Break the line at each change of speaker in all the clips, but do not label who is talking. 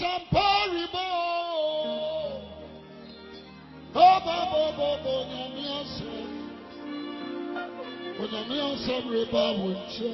Asamparibo. Baba Nyamiase reba wunche.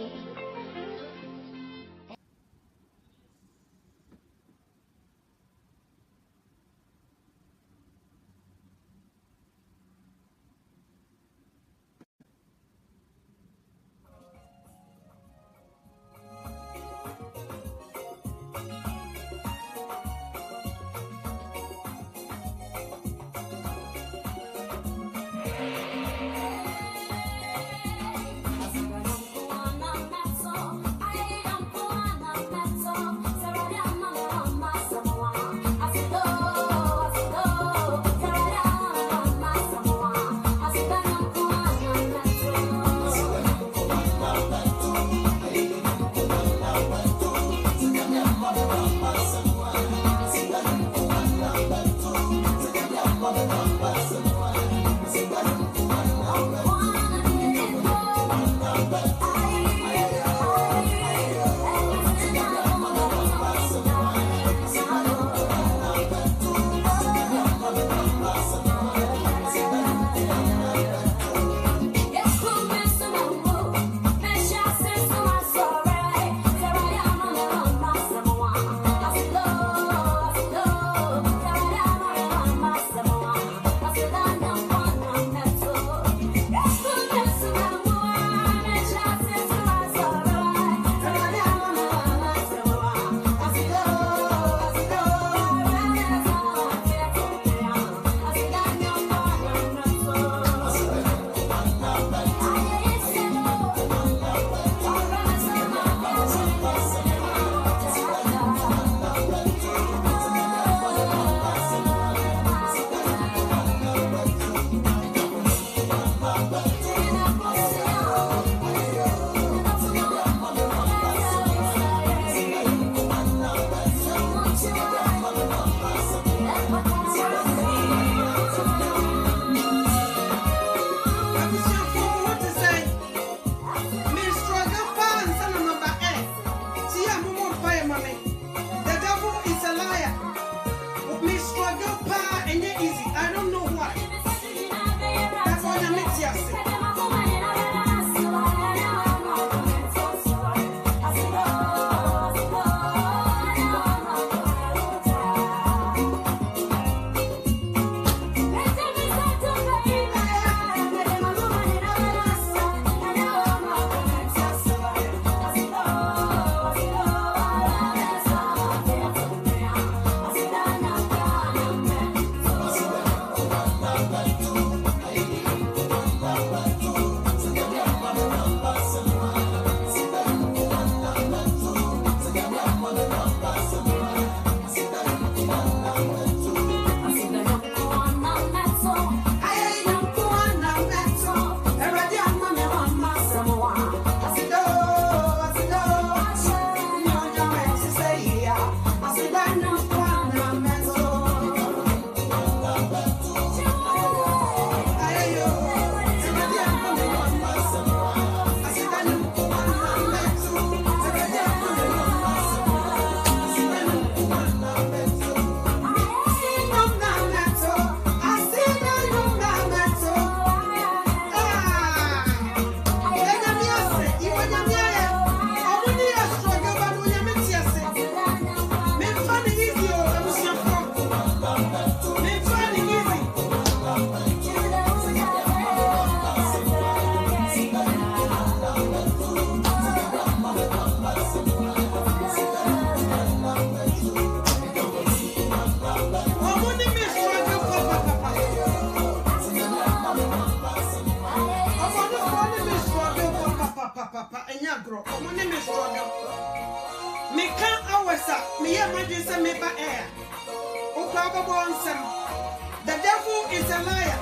The devil is a liar.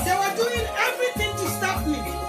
They were doing everything to stop me.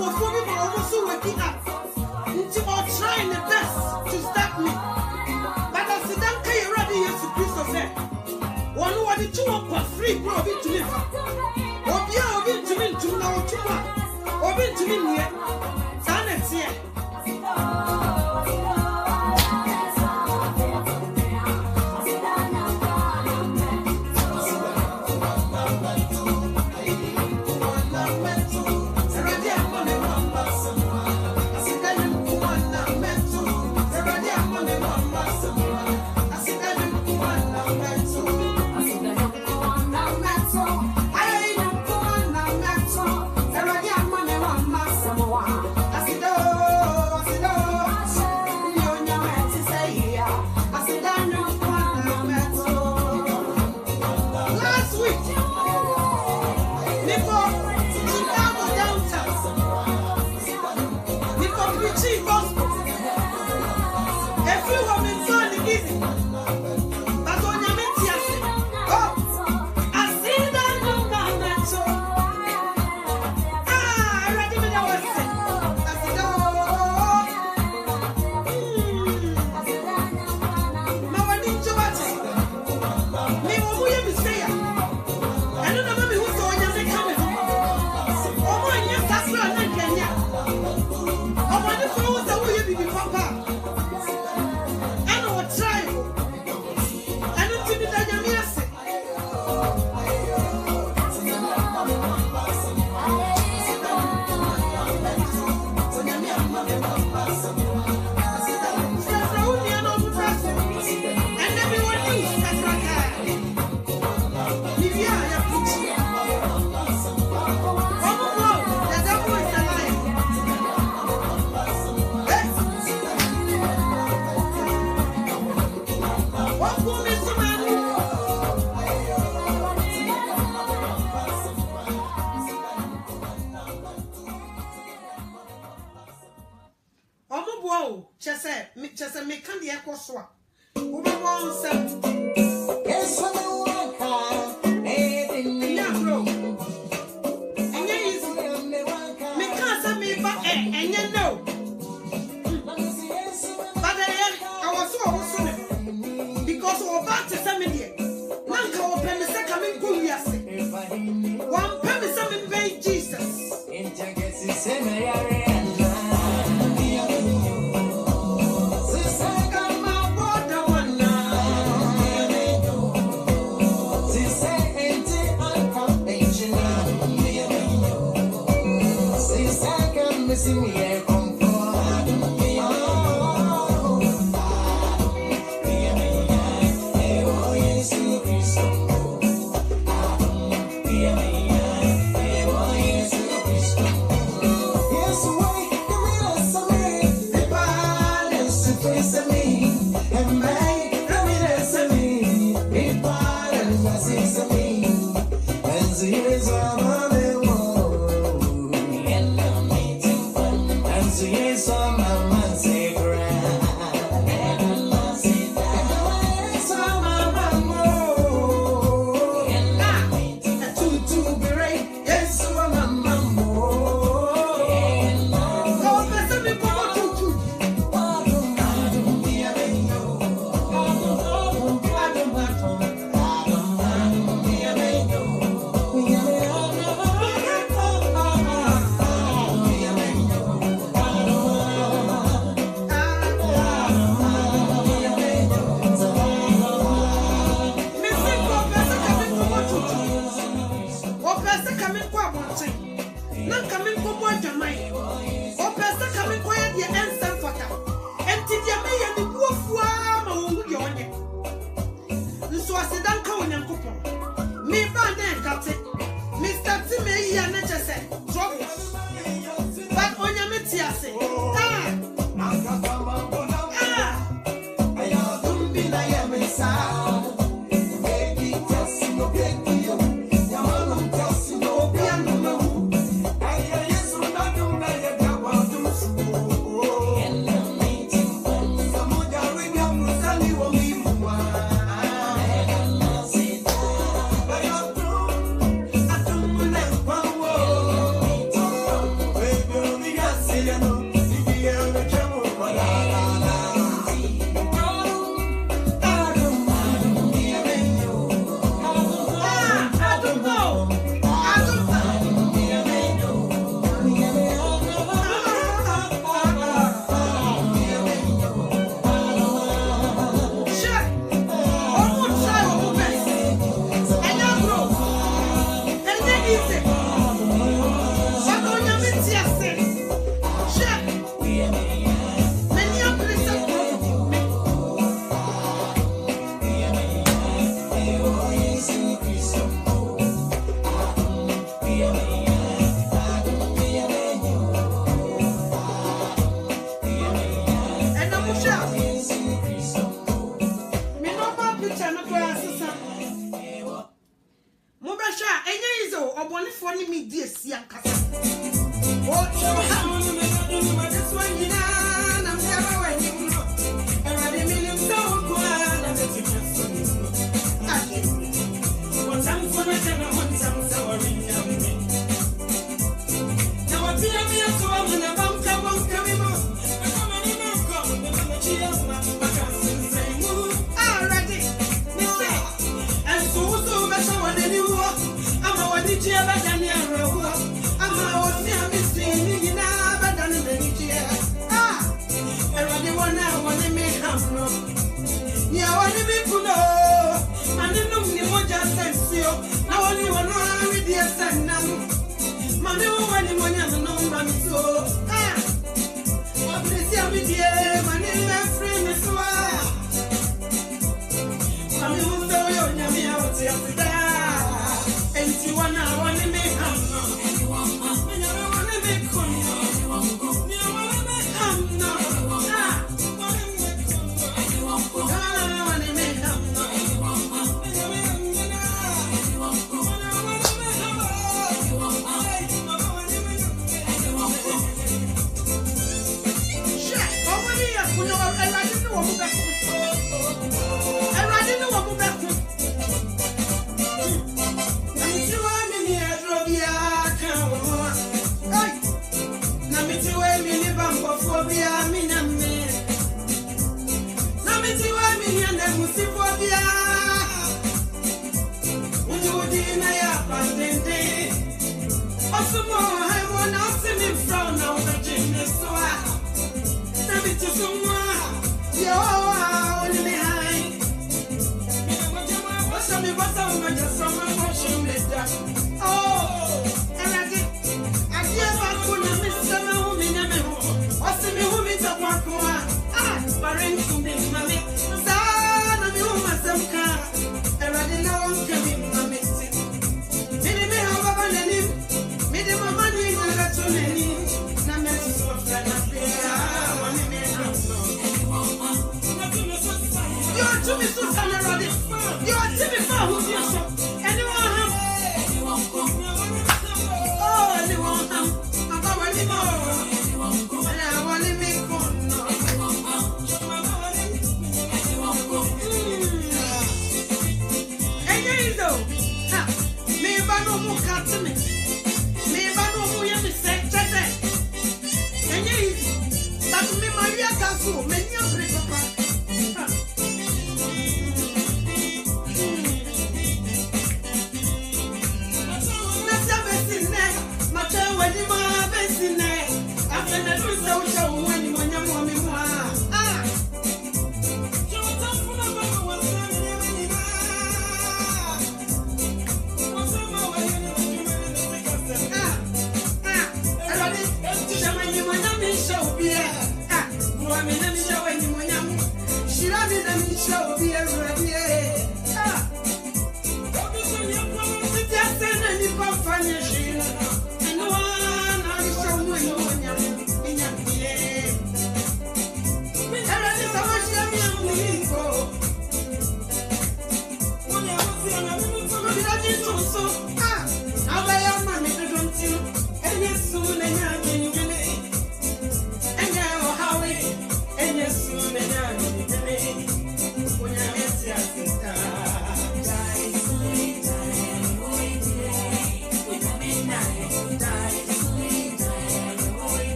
microphone me also waking up. Or trying the best to stop me. But I said, don't care ready yes to Christopher. One who had two up free bro to me. Obi to me to now to Obi to me here. Sanity here. Chese me kandi yako swa. Ube wonsa. Yes, I know. Yeah, bro. Enye easy. Me can't say me ba enye no. But I was so because we about to say me there. Nanka o pe me say coming go wiase. One pe me say me be Jesus. Intagesi say me yare. See me here, come one I want to make hamno. Yeah, want to make kuno. And you know me more just sense you. Now only one with the sun now. Mami one in one and no man so. Ah, what is your media? My name is friend is why. Mami who say you know me out here. And you wanna want to make hamno. You want to make kuno.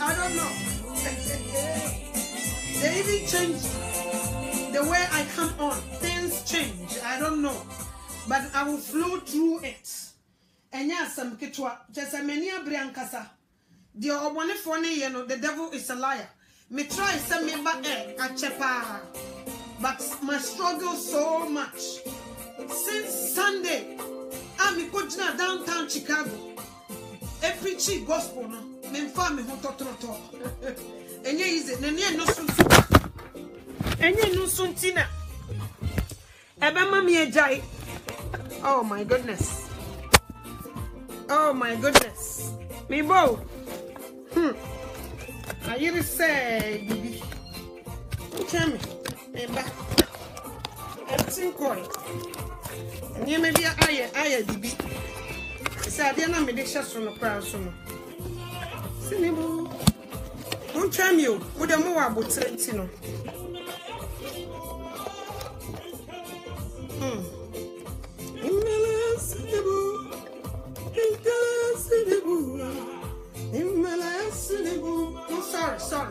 I don't know. They even changed the way I come on. Things change. I don't know. But I will flow through it. And yes, some kitwa. Just a many briankasa. The obone phone, you know, the devil is a liar. Me try some me back a chepa. But my struggle so much. Since Sunday, I'm going downtown Chicago. A preachy gospel, no. Me family who talk. And ye is it, and ye no soon. And ye no soon tina. Ebama me jai. Oh my goodness. Oh my goodness. Me bo. I hear say, baby. Tell me. Remember. Everything going. And you may be a aye, baby. Say, I didn't make the shots from the crowd. Don't tell me, with a more about Trentino.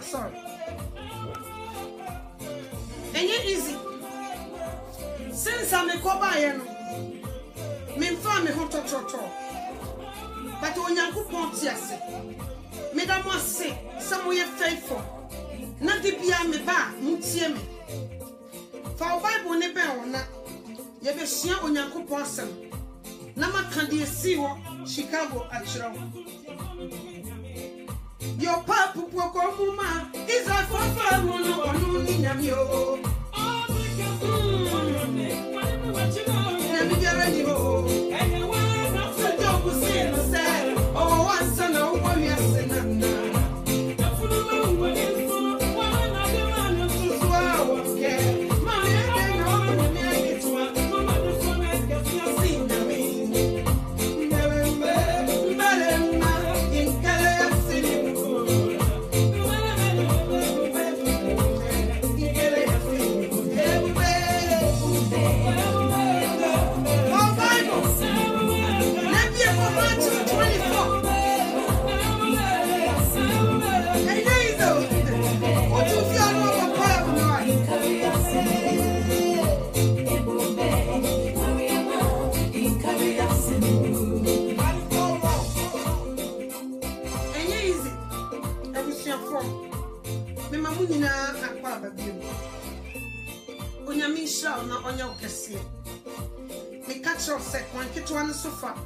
Sorry. And you're easy. Since I'm a cobayan, me found me hot trotro. But when you put yes, Madame was sick, somewhere faithful. Not the piano bar, Mutiemi. For Bible never on that. You be sure on your coupon. Nama Candy Siwa, Chicago at Shrow. Your papa Pokoma is a father on Ninamio. Let me get ready. Anyway, not so don't say, oh, one son of one yes.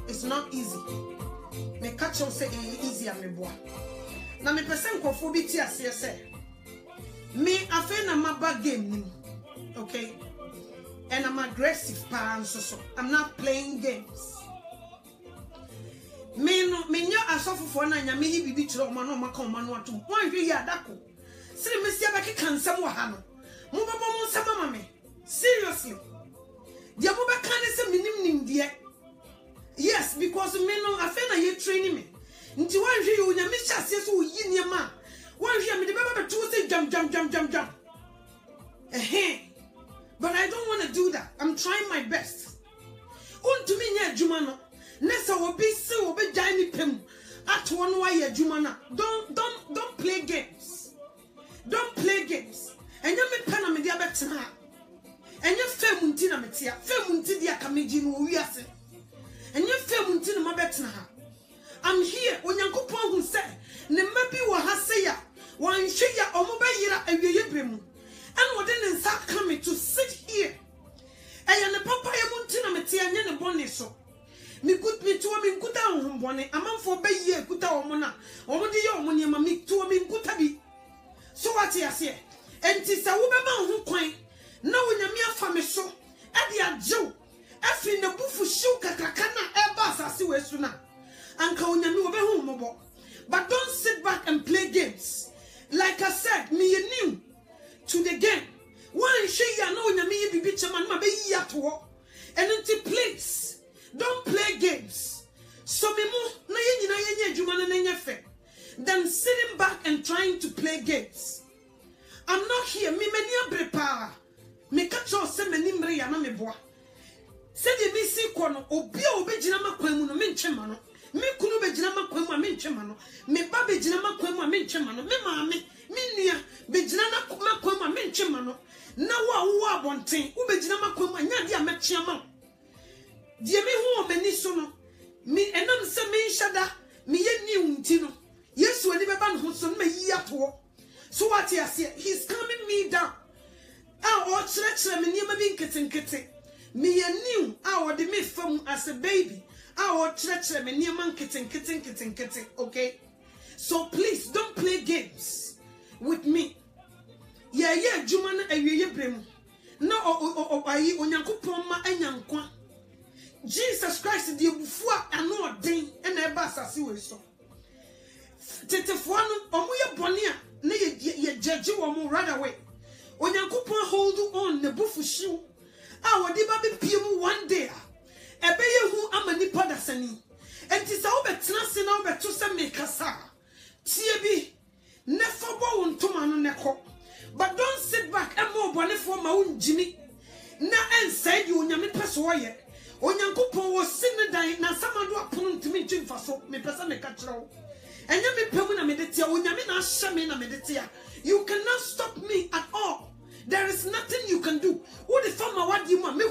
It's not easy. Me catch on say easy and me boy. Na me person conformity as you say. Me afe na my bad game, okay? And I'm aggressive so. I'm not playing games. Me nyo asofu for na nya me hi bibi chiro ma no maka ma no ato. Wan hwe ya dako. Sire me sia ba ke kansam wa ha no. Mo babo mo nsama ma me. Seriously. Dia mo ba kan se minim nim de. Yes, because me no I feel na you training me. Nti wan hwe you nya me hyase so yi niema. Wan hwe me de baba betu say jam. But I don't want to do that. I'm trying my best. Unto me nya adwuma no. Nessa obi se obi jai ni pem. At one way adwuma na. Don't play games. Don't play games. Enya me pena me dia betena. Enya fem nti na metia. Fem nti dia kameji no wiase. And you feel until my better. I'm here when you go who say, Nemabi wa Hasaya, one shaya or mobile and you and what then start coming to sit here. And the papa Muntina Matia and bonnet so. Me good me to a min good down bonnet, a man for bay year good down mona, or what the young when you mammy to a min good tabi. So what I say, and tis a woman who quaint, no in a mere family so, at the Joe. Afin the bufu shuka kakana ebasa siwe suna. Anka unyami obe humobo. But don't sit back and play games. Like I said, me new to the game. One she ya no unyami bibi chaman ma be yato. And until please, don't play games. So me mo na yenye jumana na yenye. Than sitting back and trying to play games. I'm not here. Me many abre me kacho se meni mre ya na me boa. Said you be sick kono obi obejina makwemu no menchema no me kunu bejina makwemu a menchema no me ba bejina makwemu a menchema no me maame me nua bejina na makwemu a menchema no na wo abonten wo bejina makwemu anya dia mechiama die me hu omani so no me enam se me nhada me ye nti no Yesu ani beba no so me yiato so what he say he's calming me down o chere me niam bi nketenkete me new our the me from as a baby our church me near man kitten, okay? So please don't play games with me. Yeah, Jumana a brem. No, I onyankopon ma anyankwa. Jesus Christ the bufua ano den and a bass as you so. Tetefuano omuye bone a na ye judge wo right away. Onyankopon hold on the bufu shoe. Our debaby pim one day. Ebeye hu amani padasani. Enti sa obetena se na obeto se mekasa. Tie bi nefa bo wontoma no neko. But don't sit back and more bone for ma unjimi. Na inside you onyame pese wo ye. Onyankopon wo sin dan na samado apono ntimi ntwimfa so me pese me ka kire. Enye me pemu na me de tia onyame na ahye me na me de tia. You cannot stop me at all. There is nothing you can do. What the farmer what you want me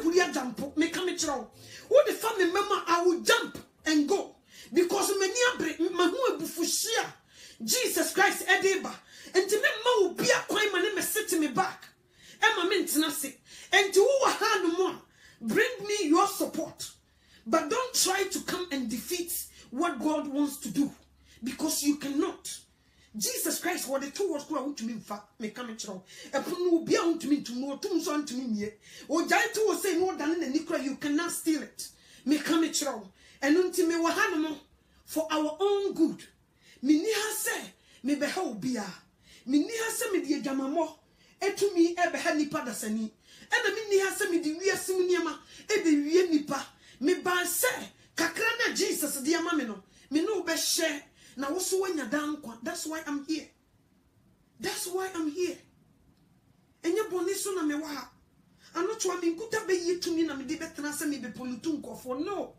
But don't try to come and defeat what God wants to do, because you cannot. Jesus Christ, what the two words to me, me come to be out to me to more tombs on to me. Or Giant was saying more than any cry, you cannot steal it. Me come to and until me were for our own good. Me neha say, me behold bia. Me neha say me dear Jamamo, to me ebe nipa da sani. And me neha say me the real Simuniama, ebe nipa. Me ban say, Kakrana Jesus, dear mamino, me no be share. Now also when you're down, that's why I'm here. That's why I'm here. And your boniso na me wa. I'm not sure I mean good be ye to me na me de better say me be polutun for no.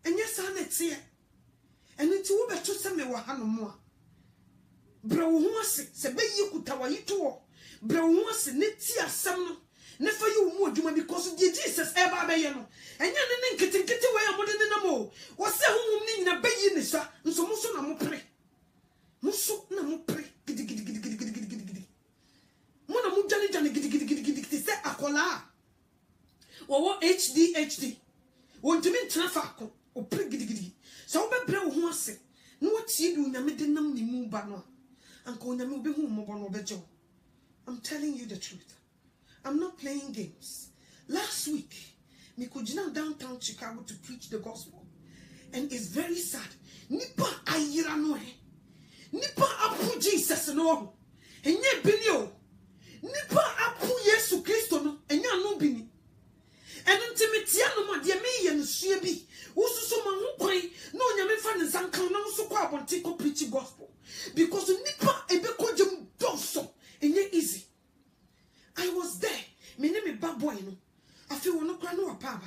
And yes, I net here. And it's over to say me wa no more. Bro wase se be ye kutawa yito. Bro wase neti asem no. Never you more do because of Jesus ever be no. And you didn't get away a modern namo. What's the home in a bay in the sa? And so muso na mo pre. Muso na mo pre. Mona mo jani gidi say akola. Or HD. Want to mean trafako or pre gidi. So be bre ho ase. No what you do nyame de nam ni mu ba no. Anko nyame obi hu mo bo no bejo. I'm telling you the truth. I'm not playing games. Last week, me could downtown Chicago to preach the gospel. And it's very sad. Nipa ayira no he. Nipa apu Jesus no. Enye binio. Nipa apu Yesu Kristo no. Enye no bini. And intimate no ma de me ye no sua bi. Wosuso ma ho kwan no nyame fa ne zankan na so kwa abonte ko preach gospel. Because nipa ebe ko jem doso. Enye easy. I was there. Me name is bad boy no. I feel no cry no papa.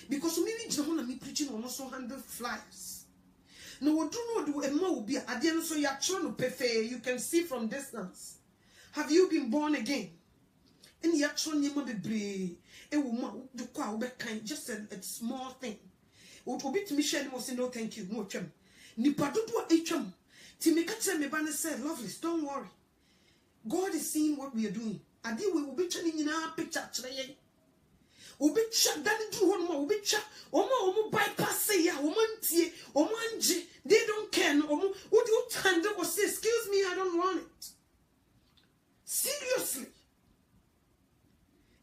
Because me need to me preaching on also handle flyers. No, what do not do a mo be at the end so you're trying to pay. You can see from distance. Have you been born again? And you're trying to be a woman do quite kind, just a small thing. What will be to me share was no thank you, no chum. Nipa do a chum. Timika tell me banner said, lovely, don't worry. God is seeing what we are doing. Adi we will be turning in our picture today. Obi cha dani do one more. Obi cha omo bypass say ya omantie omanje. They don't care. Omo would you turn or say excuse me, I don't want it. Seriously,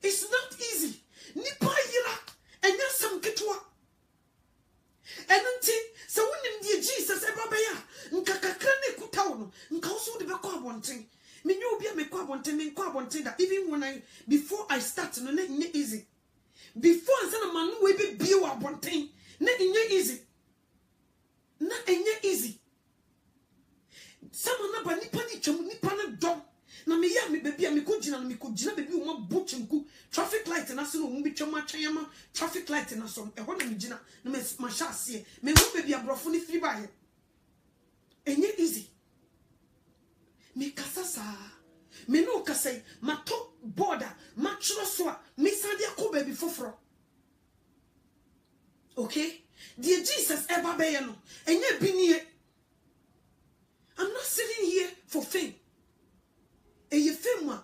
it's not easy. Nipa yira and some ketwa. And until so when the Jesus ebabaya nkakakrane kutawo nka also de be kwa bonten. Me knew be me kwa bonten that even when before I start no easy. Before I said man we be bio abonten na enye easy. Na enye easy. Some na ba nipa ni twam nipa na dom. Na me ya me baby me ko gina baby o ma bochinku traffic light na so no mu bi twam atweyama traffic light na so e ho na me gina na me ma sha ase me ho baby abrofo ni free ba he. Enye easy. Me kasasa me no kasai mato border matro so me sadia ko baby foforo. Okay, dear Jesus ever be no enye binie. I'm not sitting here for fame. Eye fame wa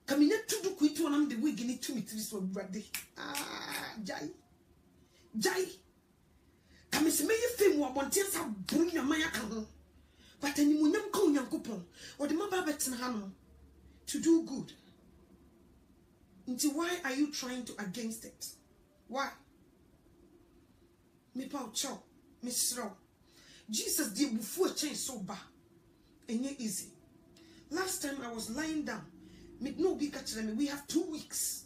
kamine tudu kuitu na mde wigi ni 2 3 so brade. Jai kamisi me ye fame wa bonten sa bunya maya kan ho. But any munyam ka onyankopon or the maba betina hano to do good. Why are you trying to against it? Why? Me pa cho, me sro. Jesus did before change so bad. And yet easy. Last time I was lying down. Me no be catch me. We have 2 weeks.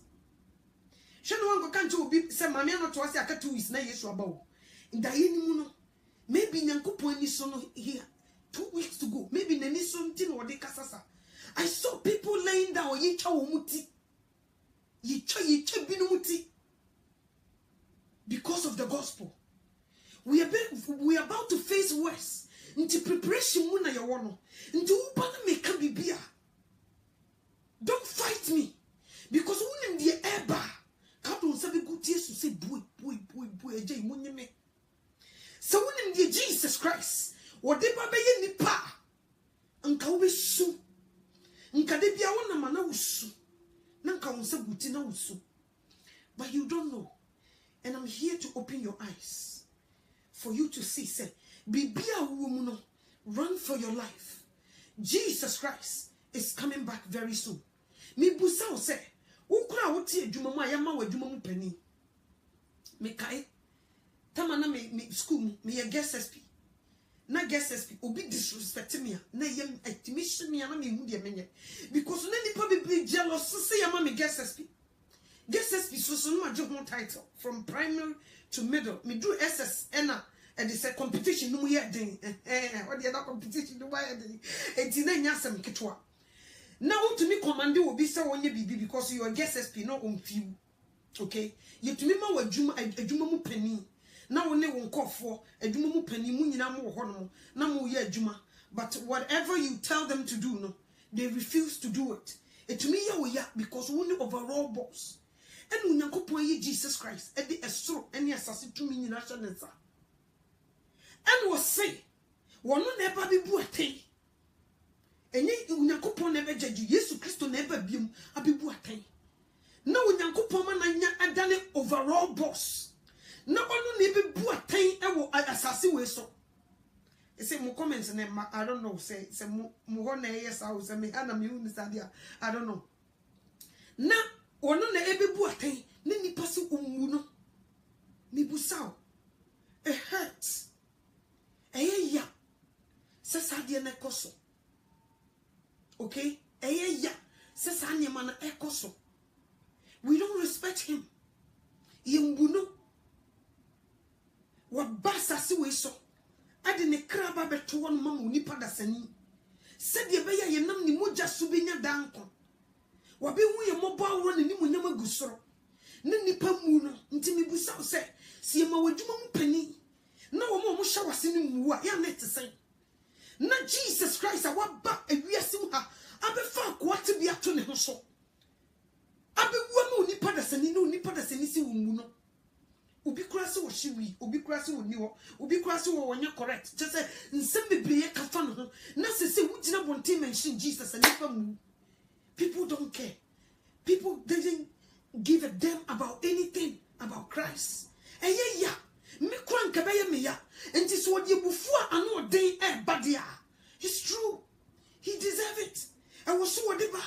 Shano wango kanjo be say mama no to aka 2 weeks na yesu abawo. Nda yeni mu no. Maybe nyankopon ni so no here. 2 weeks to go. Maybe nani something or de kasasa. I saw people laying down. Yicha omuti. Yicha binumuti. Because of the gospel. We are about to face worse. Nti preparation muna ya wono. Nti ubana meka bibia. Don't fight me. Because unim die eba. Kado nsabe guti Yesu say boy eje imunyeme. So unim die Jesus Christ. Whatever be ye nipa. Nka ube su. Nka de bia wona mana wusu. Nanka wonsa guti na wusu. But you don't know. And I'm here to open your eyes for you to see, say, Bibia woman, run for your life. Jesus Christ is coming back very soon. Me busa say, ukura wuti edwuma mu ayama wa edwuma mu pani. Me kai tamana me school me ye guest SP. Na guest SP obi disrespect me na ye estimission me na me hu de menye. Because na nipa be jealous say yama me guest SP. Guest SP so no ma je ho title from primary to middle. Me do SS na and it's a competition no ye den. What the other competition no why den. Enti na nya asem ketwa. Now to me command will be so on your baby because you are guest SP not on few. Okay? You to me ma wadwuma mu penny. Now only won call for adwuma mu penny mu nyina mo hono na mo ye adwuma. But whatever you tell them to do, no, they refuse to do it. It to me ya because only overall boss. And Unyankopon ye Jesus Christ e de estro ene asase to me nyina hye and was say, one never be buate. Enye Unyankopon never judge Yesu Kristo never biom abibu atan. Na Unyankopon ma na nya adane overall boss. Na onu ne be bu atan e wo asase we so. E say mo comments na I don't know say mo ho na yes I say me ana me hu sadia I don't know. Na onu na e be bu atan ne nipa se ummu no. Me busaw. It hurts. Ya. Se sadia na koso. Okay? Ya. Says Anyamana Ekoso. We don't respect him. Yembuno. What basa siwe so. Adine kraba beto one mamu nipa da sani. Said ye beya ye nam ni moja subinya danko. Wabe wu ye mobile run ni mu nyama gusoro. Ne nipa mu no nti mi busa se si ma wadwuma mu pani. Na wo mo hya wase ni mu a ya net sen. Na Jesus Christ awaba ewiase mu ha. Abefa kwate bi ato ne ho so. Abewu ma onipa da sani no onipa da sani si wo mu no. Obi kura se wo hyiwi, obi kura se wo ni wo, obi kura se wo wonya correct. Je say nsem bebreye ka fa no ho. Na se wo gina bonti mention Jesus and nipa mu. People don't care. People didn't give a damn about anything about Christ. Ya. Me kura nka be me ya. Enti so odi ebufu anu odin e badia. It's true. He deserve it. I was so whatever.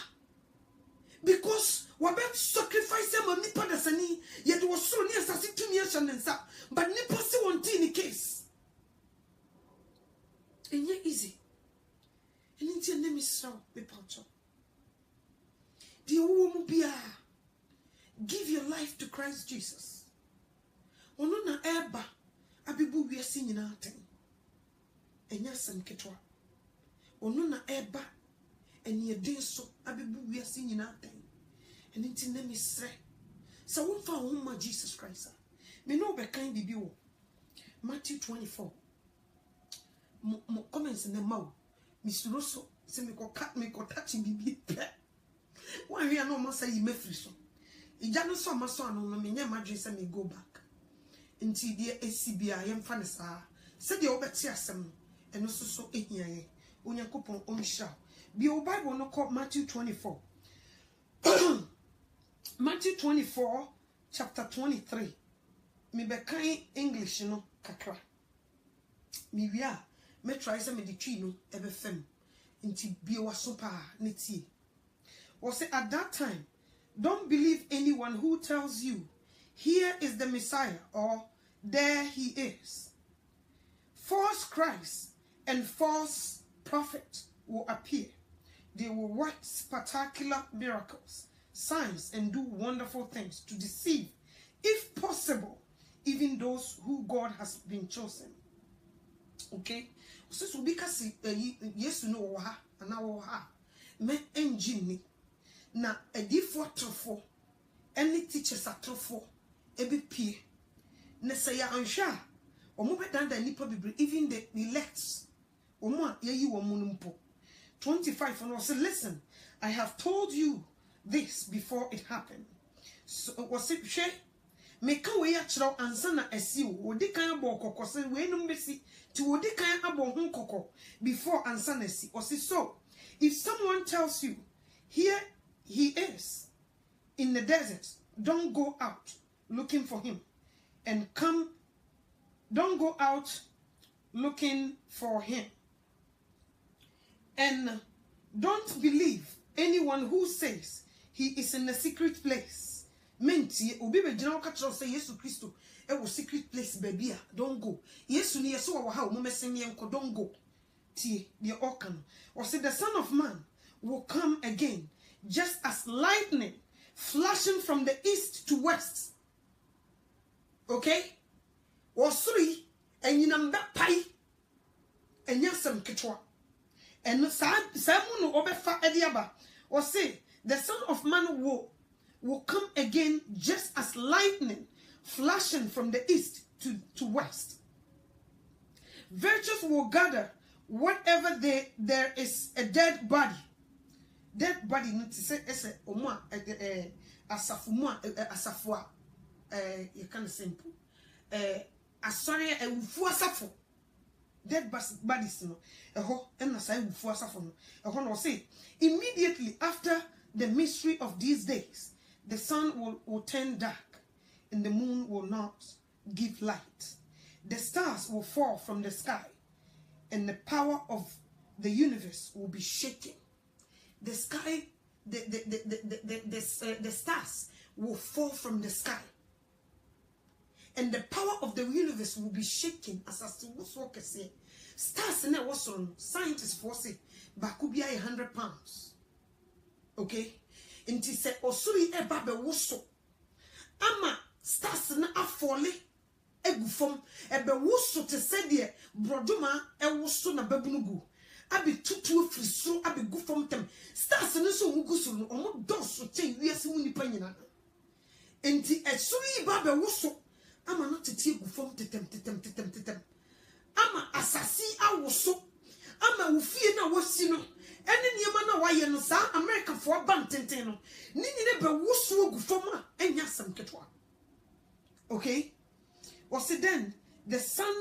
Because wabet sacrifice him on nipa dasani, yet was so near sasi 2 years and sa, but nipa se one in the case. And yet easy. And it's your name is so be poucho. The woman be give your life to Christ Jesus. Ono na eba abibu we singing out. And yasam ketwa. Ono na eba and ye din so abibu we singing out. And it's name is sre. So won fa won Jesus Christ. Me no be kind bibi wo. Matthew 24. Mo comments in the mouth. Mr. Rosso say me ko touch bibi. Why we are no more say you me free so. Ija no so maso anu no me nya madwe say me go back. Nti de SCBA yem fa ne sa. Say de obeti asem eno so ehia ye. Onyankopon omhira. Bi o Bible no call Matthew 24. Matthew 24 chapter 23. Me be kind English no kakra. Me wia me try say me the tree no ebe fem. Nti bi o so pa ne tie. Or say at that time, don't believe anyone who tells you, here is the Messiah or there he is. False Christ and false prophets will appear. They will work spectacular miracles, signs, and do wonderful things to deceive, if possible, even those who God has been chosen. Okay? So because yes, no ha, and now ha, me engine. Na edifo trofo any teachers atrofo ebi pie na say ya anhwa omo bedanda nipa bibre even the elects omo a yeyi wo mu mpo 25 and say listen, I have told you this before it happened. So was it she make we ya kiro ansa na asi wo di kan abo kokose we num besi ti wo di kan abo ho kokko before ansa na asi or say so if someone tells you here he is in the desert, don't go out looking for him. and come. Don't go out looking for him. And don't believe anyone who says he is in a secret place. Menti obi be gina okatro say Yesu Kristo e wo secret place baby a don't go. Yesu ni yeso wo ha wo mesen yenko don't go. Tie the okan. Or say the Son of Man will come again just as lightning flashing from the east to west. Okay? Or three and yinam that pai and yasam ketwa. And Samuno obefa ediaba. Or say the Son of Man will come again just as lightning flashing from the east to west. Virtues will gather whatever there is a dead body. Dead body not to say omwa asafumwa asafua you can simple asori ewufu asafo dead bodies no eho na say ewufu asafo no eho no say immediately after the mystery of these days the sun will turn dark and the moon will not give light, the stars will fall from the sky and the power of the universe will be shaken. The sky, the stars will fall from the sky. And the power of the universe will be shaken as a say. Stars in was on scientists foresee, but could be 100 pounds. Okay? And he said, Osuri ebabe woso. Ama stars na afole egufom ebe woso te said broduma e woso na babunugu. Abi tutu friso abi gufom tem stars no so mugusu no omo doso che wiase mu nipa nyina enti esuri ba be woso ama no tete gufom tetem ama asasi awoso ama wufie na wasi no ene niema na waye no sa America for ban tenten no ni nyine be woso gufom a enya sam ketwa. Okay, was it then the sign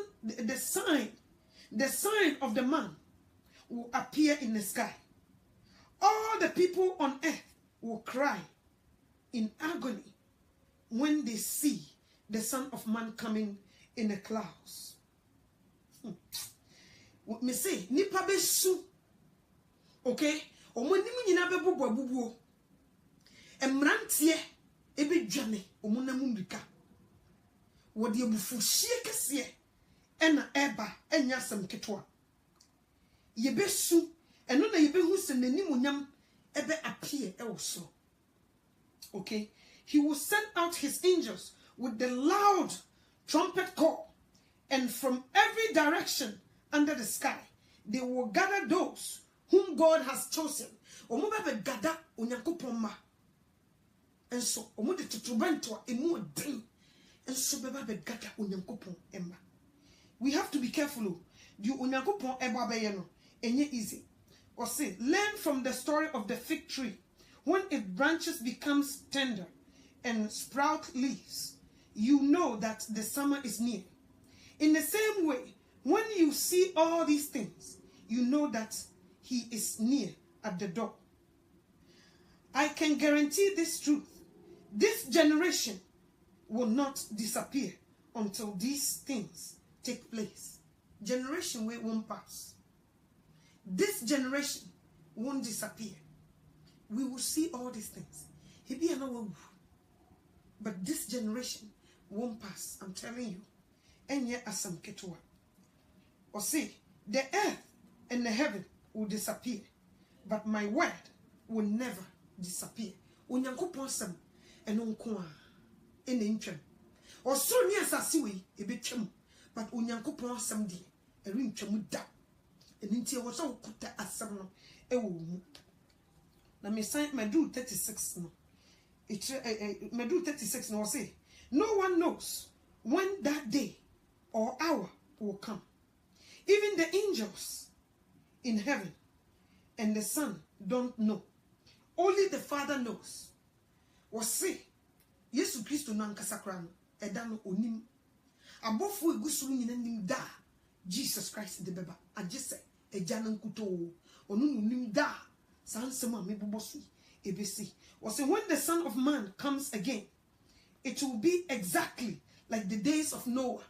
of the man will appear in the sky. All the people on earth will cry in agony when they see the Son of Man coming in the clouds. What me say? Nipa be su. Okay? Omo nimu nyina be bobo abubuo. Emrantie ebe dwane omo na mumrika. Wodi ebufu hie kese ena eba enya sam ketwa. Yebesu eno na yebehu se nanimunyam ebe appear also. Okay, he will send out his angels with the loud trumpet call, and from every direction under the sky they will gather those whom God has chosen. Omo bebe gather onyankopon ma enso omo de tutrubento emu odin enso bebe gather onyankopon emma. We have to be careful. You onyankopon eba be no enye easy. Or say, learn from the story of the fig tree. When its branches becomes tender and sprout leaves, you know that the summer is near. In the same way, when you see all these things, you know that he is near at the door. I can guarantee this truth. This generation will not disappear until these things take place. Generation won't pass. This generation won't disappear. We will see all these things. But this generation won't pass. I'm telling you. Enye asam ketua. Or see, the earth and the heaven will disappear, but my word will never disappear. Unyankopon sam enonko a ene ntwam. Or so ni asase we ebetwam, but unyankopon sam di erintwam da. Eninti e woso kuta asam no ewo mu. Na me sign Medu 36 no. Medu 36 no say, no one knows when that day or hour will come. Even the angels in heaven and the Son don't know. Only the Father knows. Was say, Yesu Christo no ankasakra no edano onim. Abofu egusuru nyina nim da Jesus Christ de beba. Agese ejana nkuto onu nim da sansema mebobosu ebesi. Was say when the Son of Man comes again, it will be exactly like the days of Noah.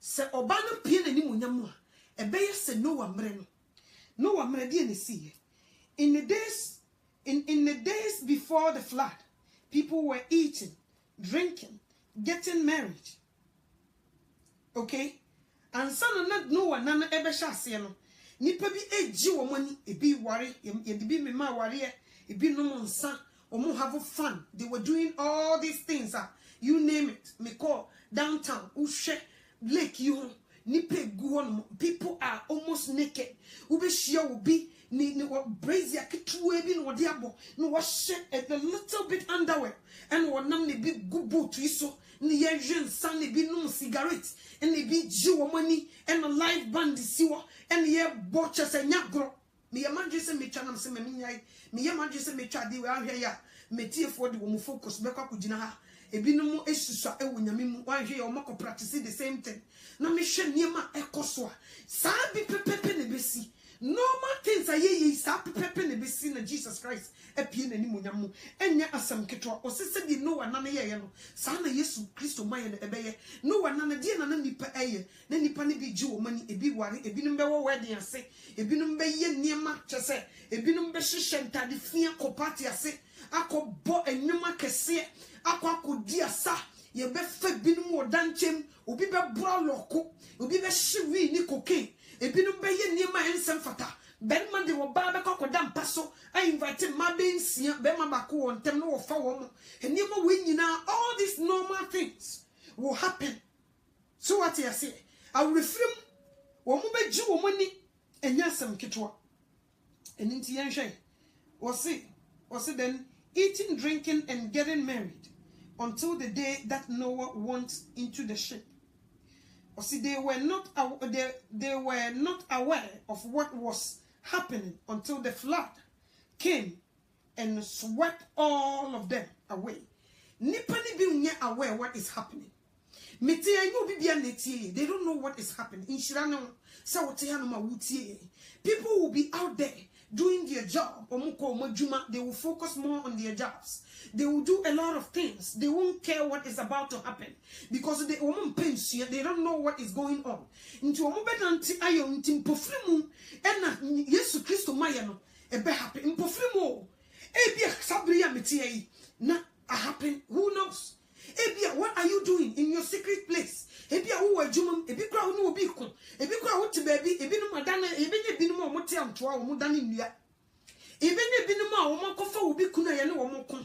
Se obano pie na ni munyam a ebeye se Noah mre no. Noah mre die ne see. In the days before the flood, people were eating, drinking, getting married. Okay? And son of Noah nana ebe shase no. Nipa bi eji wo mani ebi ware ye de bi mema ware ebi no monsa omo have fun. They were doing all these things, you name it. Me call downtown uhwe lake you nipa gu on. People are almost naked. Ube shia will be ni brazier ketuwe bi no de abo no wash a little bit underwear and wonam ne bi gubu to iso ni yenjen san ne bi no cigarette and ne bi ji wo mani and a live band siwa and ye botches and nyagro me yamanje se me twanam se me nyai me yamanje se me twade we ahwe ya me tie for de wo mu focus be kwa kugina ha ebi no mu esusua ewo nyame mu ahwe ya o mako practice the same thing na me hwe niema ekoso a sa bi pepepe ne besi normal things are ye sa pepepe ne besi na Jesus Christ epie na ni munyamu enya asam ketwa o sese di no wana ye no sa na Yesu Kristo maye na ebeye no wana na die na nipa eye na nipa ne bi ji wo mani ebi ware ebi no be wo wedding ase ebi no be ye niema chese ebi no be hihye ntade fia kopati ase akobbo enwuma kese akodi asa ye be fa binum odanchem obi be bra loko obi be hyewi ni cocaine ebi no be ye niema ensem fata ben man de wo ba be kokoda mpaso I invite ma be nsia be ma ba ko wontem no wo fa wo mo niema we nyina all these normal things will happen. So what you say I will refrain wo mo be ji wo mani enya asem ketwa eninti yen hwe was it then eating, drinking and getting married until the day that Noah went into the ship. Or see, they were not aware of what was happening until the flood came and swept all of them away. Nipani be aware what is happening. They don't know what is happening. People will be out there doing their job. They will focus more on their jobs. They will do a lot of things. They won't care what is about to happen because they don't know what is going on. Into Yesu Kristo mayano ebe happen. Impofrimo ebia sabria metie na happen. Who knows? Ebia, what are you doing in your secret place? Ebia who are jumum, ebi kra no obi ko. Ebi kra wo te baby, ebi no madana, ebi ne bi no mo te antoa wo mo dane nnua. Ebi ne bi no ma wo mo kofa obi kuna ye ne wo mo ko.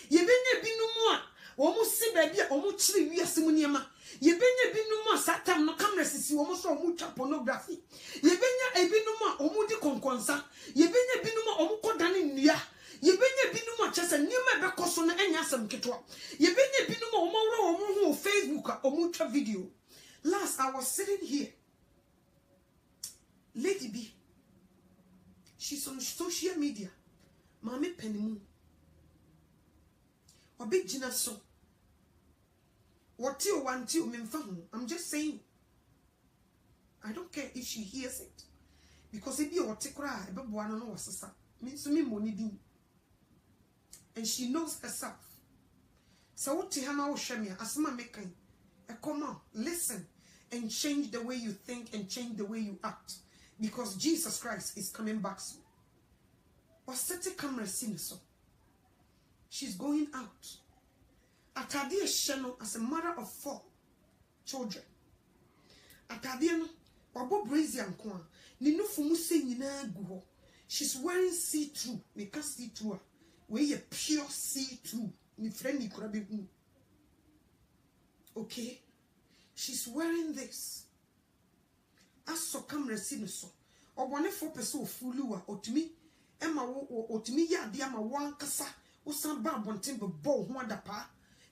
Ye bi ne bi no mo a wo mo si baby a wo mo kire wiase mu niema. Ye bi ne bi no mo satam no camera sisi wo mo so wo mo twa pornography. Ye bi nya ebi no mo a wo mo di konkonsa. Ye bi ne bi no mo wo mo ko dane nnua. Ye benye binuma chese niema be koso na enya asem ketwa. Ye benye binuma omo Facebook omo video. Last I was sitting here. Lady B. She's on social media. Mami penimu. Obi jina so. What you want to memfahu. I'm just saying. I don't care if she hears it. Because if you are tikra, ebe buana no wasasa. Means me money din. And she knows herself. So what Tihana Oshemia, Asma Mekan, come on, listen and change the way you think and change the way you act. Because Jesus Christ is coming back soon. Wasete camera so. She's going out. Atadia Sheno as a mother of 4 children. Atadiano, Wabo Brazy and Kwan, Nino Fumuse Nina Guho. She's wearing see-through. Make us see-through. We a pure see-through. Ni friend ni kurabi. Okay? She's wearing this. Aso camera sino so. Obwane 4 person fuluwa otimi ema otimi ya dia ma wan kasa usan ba bonten be bo ho adapa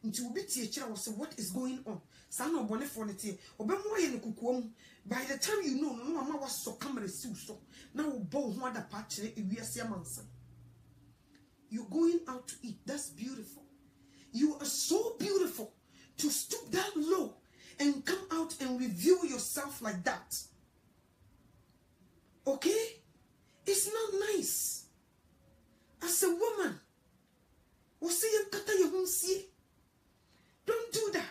nti obi tie kira wo say what is going on. Sa na obwane 4 ne tie obemu ye ne kukuom. By the time you know no mama was so camera si so na wo bo ho adapa kire ewiase amansa. You're going out to eat. That's beautiful. You are so beautiful to stoop that low and come out and reveal yourself like that. Okay? It's not nice. As a woman, don't do that.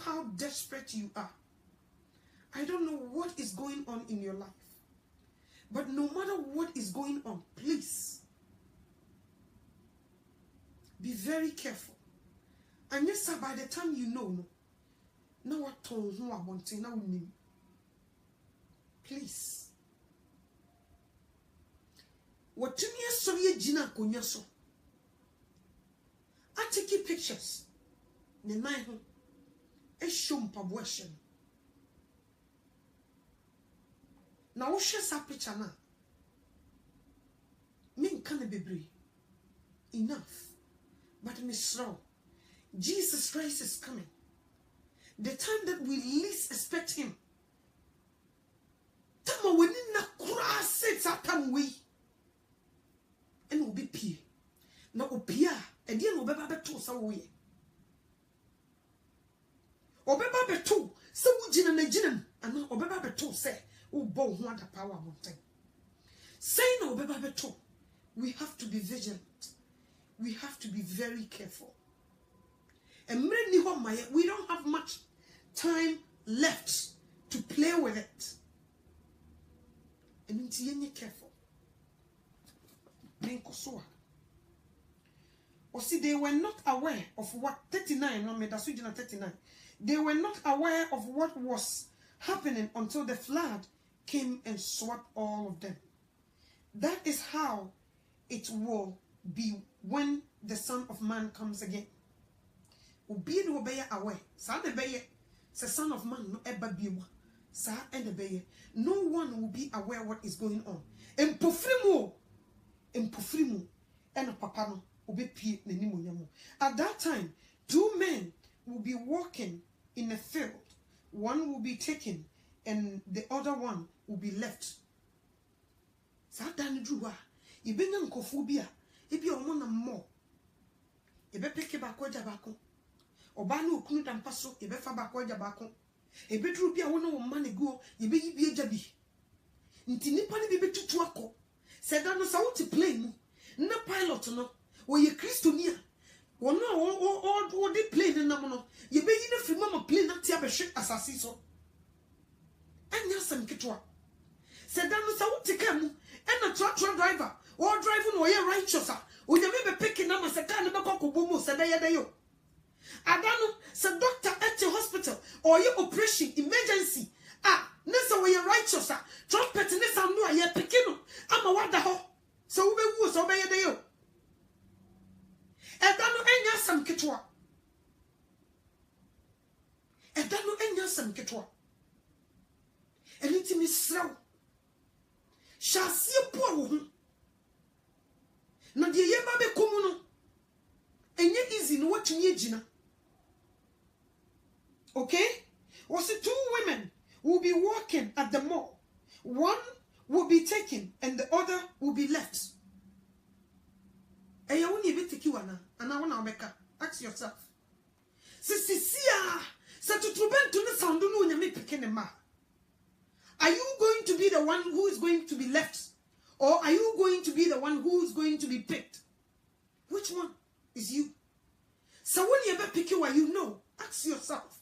how desperate you are. I don't know what is going on in your life. But no matter what is going on, please be very careful. And yes, sir, by the time you know, now what told who I want to now name. Please. What to me so ye jina konyaso. I take pictures. Ne nai ho. E show mpaboahye. Na wo hwe sa picture na. Me nka na bebre. Enough. But Mr. Jesus Christ is coming. The time that we least expect him. Tama we na kura sets atam we. And will be pie. Na opia, e dia no beba beto sa wo ye. Obeba beto, se wo gina na gina, ana obeba beto se wo bo ho ada power mountain. Say no obeba beto. We have to be vigilant. We have to be very careful. And we don't have much time left to play with it. And be careful. Or see, they were not aware of what 39, no, 39. They were not aware of what was happening until the flood came and swept all of them. That is how it will be when the Son of Man comes again. Obi no be aware. Sa na be the Son of Man no eba biwa. Sa and the no one will be aware what is going on. Empofrimu and papa no obi pie n'anim nyamo. At that time, 2 men will be walking in a field. One will be taken and the other one will be left. Sa dan druwa. Ibenya nkofo bi a ebi omo na mo. Ebe peke bako ja bako. Oba na okunu da mpaso ebe fa bako ja bako. Ebe duru bi a wona wo mane go ebe yi bi eja bi. Nti nipa ne bi betutu akọ. Se da no sa wuti plane mu. Na pilot no wo ye Kristo ni a. Wo no o di plane na mo no. Ebe yi na firi mama plane na tia be hwe asase so. Anya sam ketwa. Se da no sa wuti ka mu ena truck driver or driving no ye righteous a. O ye me be picking na maseka ne be kokobo mu se be ye de yo. Adano se doctor at the hospital or your operation emergency nessa way righteous trumpet nessa no aye picking ama wada ho so we be so be ye yo Adano enya sam ketwa Eniti mi sraw shasie po wo ho na de ye ba be komu no enye easy no watumi agina. Okay? Was it 2 women will be walking at the mall. One will be taken and the other will be left. Eya woni be take wana ana wona obeka. Ask yourself. Sisia sa tutubentu ne sound no nyame peke ne ma. Are you going to be the one who is going to be left? Or are you going to be the one who is going to be picked? Which one is you? So when you be pick you know, ask yourself.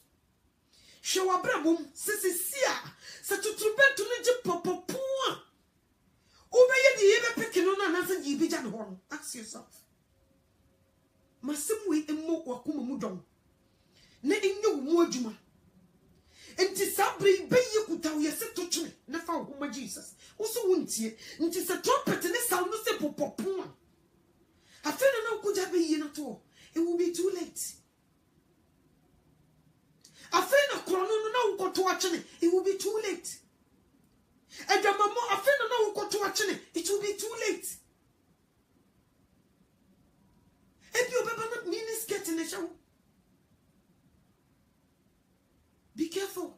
Showa brabum sisia sa tutubentu ne je popopo a obeye di ye be pick no na na sa ji bi ja ne ho. Ask yourself. Masem we emo wakoma mu dom. Na enye wo mu adwuma. Enti sabri be ye kuta wo ye se totwe na fa wo ma Jesus. Wo so wontie. Enti se trumpet ne sound no se popopo a. Afena na kuja be ye na to. It will be too late. Afena krono no na ukoto achene. It will be too late. Edamamo afena na ukoto achene. It will be too late. Ebi obeba na mini skirt in the show. Be careful.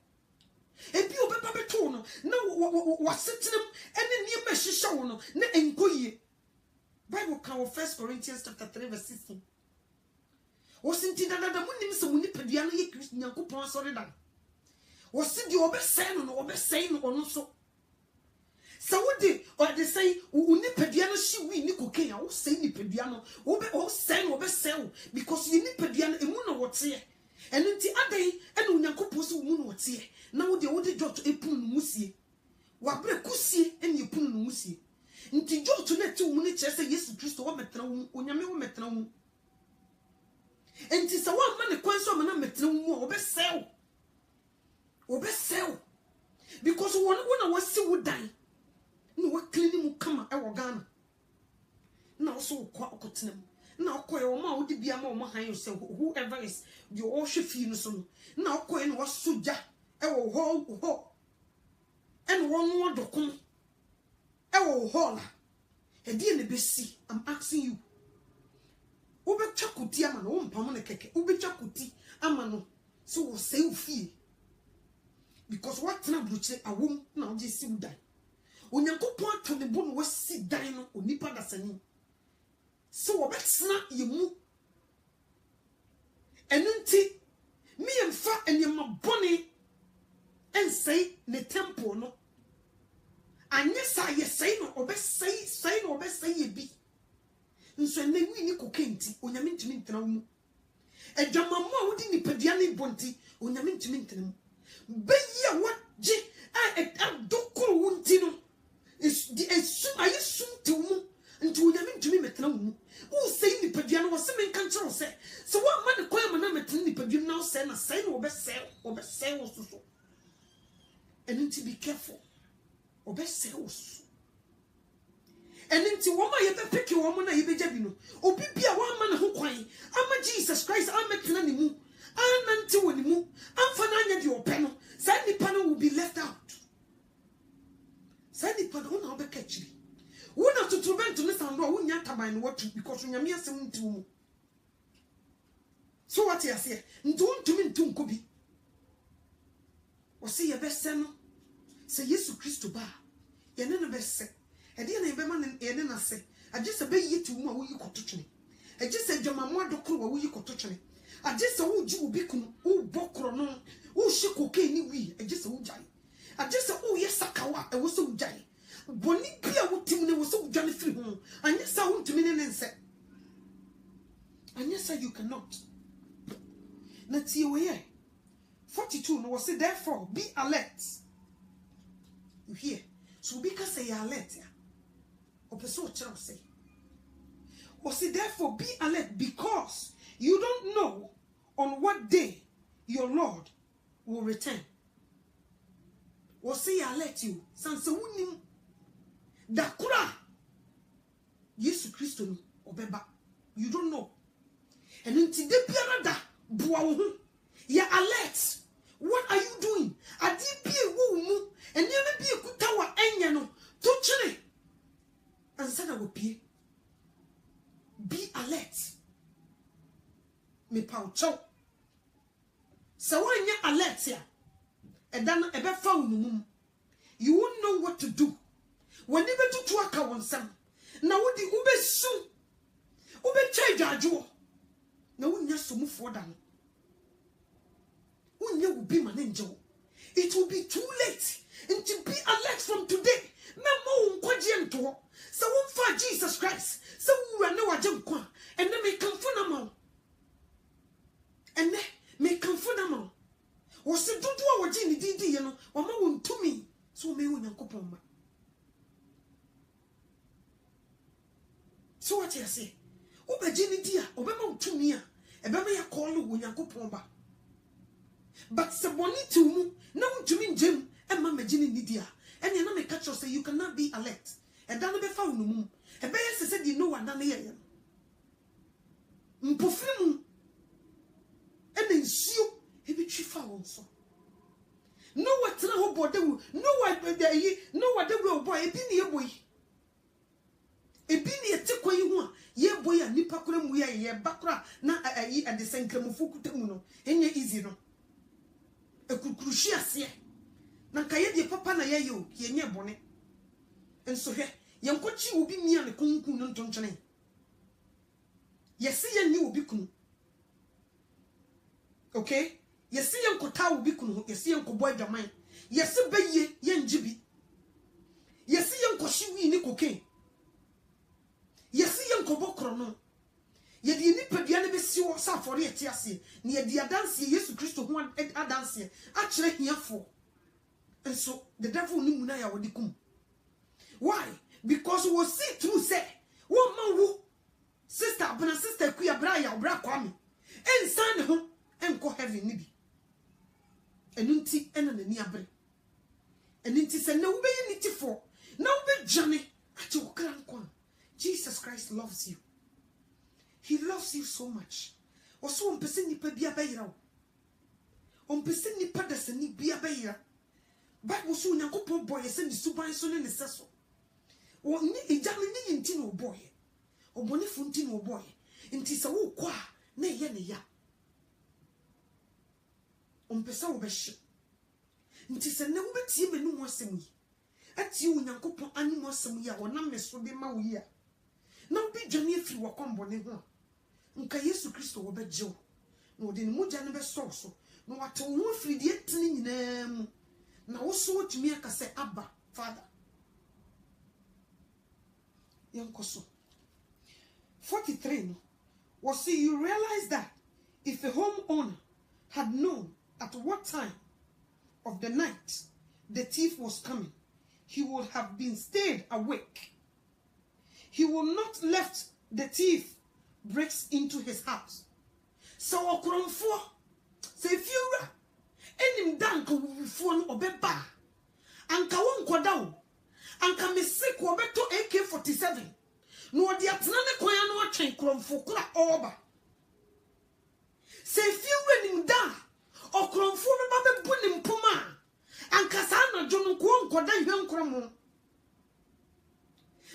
Ebi obeba beto no na wasitinem ene niema hihya wo no na enkoye. Bible can 1 Corinthians chapter 3 verse 16. Wasinti da munim se muni pedua no ye Kristo Nyankopon asore da. Wasi di obesai no obesai no ono so. Sa wodi or de say uni pedua no hyi wi ni kokain wo sei ni pedua no wo sei no obesai because ye ni pedua no emu no wote. And unti adai, and Unyakoposu moon what see. Now the old jot a pun musie. Wabre kusie, and you pun musie. Nti jot to let 2 minutes say yes, Christo, metron, Unyame metron. And tis a 1 man a quantum and a metron more, or best sell. Because one was still would die. No, what cleaning will come at our Ghana. Now, so quite them. Now, quite a mouth to be a more behind yourself, whoever is your worship funeral. Now, quite was suja, our whole, and one more document. Our holler. A dear Nebesi, I'm asking you. Ube chakuti amano, umpamone keke, ube chakuti amano, so say fee. Because what time would say a woman now just see die? When you go point to the bone was sit dying or nipa dasani. So that's not you move. And until me and fat and your bonny and say the temple no. And yes, I say no, or best say no, best say ye be. And so then we need cocaine tea, when you mean to mean to a jamama wouldn't pediani bonti, when you mean to mean to them. Be ya what J. I don't call Wuntino. Is the assume I assume to move until you mean to me metronome. Who say the pediano was some control say. So what man acquire my metron the pedian now send a sign or best sell also. And then to be careful or best sales. And then to woman you pick your woman I be jabino. Or be a 1 man who crying. I'm a Jesus Christ, I'm a clan. I'm until when you move, I'm for your panel. Sandy panel will be left out. Sandy panel will be catched. We not to prevent to listen to when you have what because when you're saying to. So what you say? Don't to mean to Kobe. Or see your best son. Say yes to Christo Bar. You're not the best say. I didn't have man and I say, I just obey you to who you got to me. I just said, your mamma do who you got to me. I just saw you be who bokrono, who shake cocaine we, I just saw jai. I just saw oh yes, Sakawa, I was so jai. Bonnie Pia would tell me was so jolly free home, and yes, I want to mean and say, and yes, you cannot. Let's see where 42 no was say, therefore be alert. You hear? So because say alert, yeah. Or so child say, or say, therefore be alert because you don't know on what day your Lord will return. Or say I let you. Sansa wunim. Dakura. Yesu Christo no obeba. You don't know. And until the pianada buawu. Ya alert. What are you doing? Adi pie wumu. And you may be a kutawa enyano. Touching. And sana wo pie. Be alert. Me pau chow. So when you alert here, and then a bit found you won't know what to do. When you get to work on some, now what the ube soon ube charge you. Now when you're so move for them, when you will be my angel, it will be too late. And to be alert from today, no more to so one for Jesus Christ, so we are no agent, and then may come for them. And then may come for them. Was it don't do our genie did you know, or more to me, so may win a couple. So what you say? Oba genie dear, or memo to me, a baby a call when you go pomba. But someone need to move, no to me, Jim, and Mamma Genie dear, and you know, me catch us say you cannot be alert, and then be found no moon. A bear said you know what done here. Perfume. And then see he be chief also. No what no boy no what they will boy a bini a boy. A bini a take away one, ye boy a nipaculum we are ye bakra na a ye at the same cremufukutemuno, and ye easy no. A crucia see. Nankaya de papa na ye near bonnet. And so here, young coachy will be near the kunku non tonchane. Yes, see a new bicum. Okay? Yes, see Uncle Tau Bicun, yes, see Uncle Boy Jamai. Yes, obey yen jibby. Yes, see Uncle Shiwi Nicoke. Yes, see Uncle Bocrono. ye di nipadua ne besi wo sa for ye ti ase ne ye di adanse Yesu Kristo ho adanse a kire hiafo. And so the devil ni muna ya wodi kum. Why? Because we see through say wo man wo sister abana sister kuya bra ya bra kwame ensan ho enko heaven ni bi. Enunti ena nani abre. Enunti se na wo be yi niti for na wo be jane ati wo kran kwa. Jesus Christ loves you. He loves you so much. Also on pese nipa bia bayira wo. On pese nipa da se ni bia bayira. Bible so Nyankopon boy se ni suban so ne ne seso. Wo ni ejame ni yinti no boy. Obone funti no boy. Nti se wo kwa na ye ne ya. On pese wo be hye. Nti se na wo betie menu ho asem yi. Ati wo Nyankopon anim asem yi a wona meso de ma wo yi a. Na wo bi dwane afiri wo kombone ho. Nka Yesu Kristo wo be jew. Na wo de ne mogya ne be so so. Na wato wo afiri de etini nyina mu. Na wo so tumi aka say Abba Father. Yankoso 43 no. Well, see, you realize that if a homeowner had known at what time of the night the thief was coming, he would have been stayed awake. He will not left the thief breaks into his house. So okromfo say fiura enim danka wufo no obeba anka wonkoda wo anka mesik obeto AK47 no odi atena ne koya no atwen kromfo kura oba say fiura nim da okromfo no ba bebu nim poma anka sa na jono ko wonkoda hwe nkromo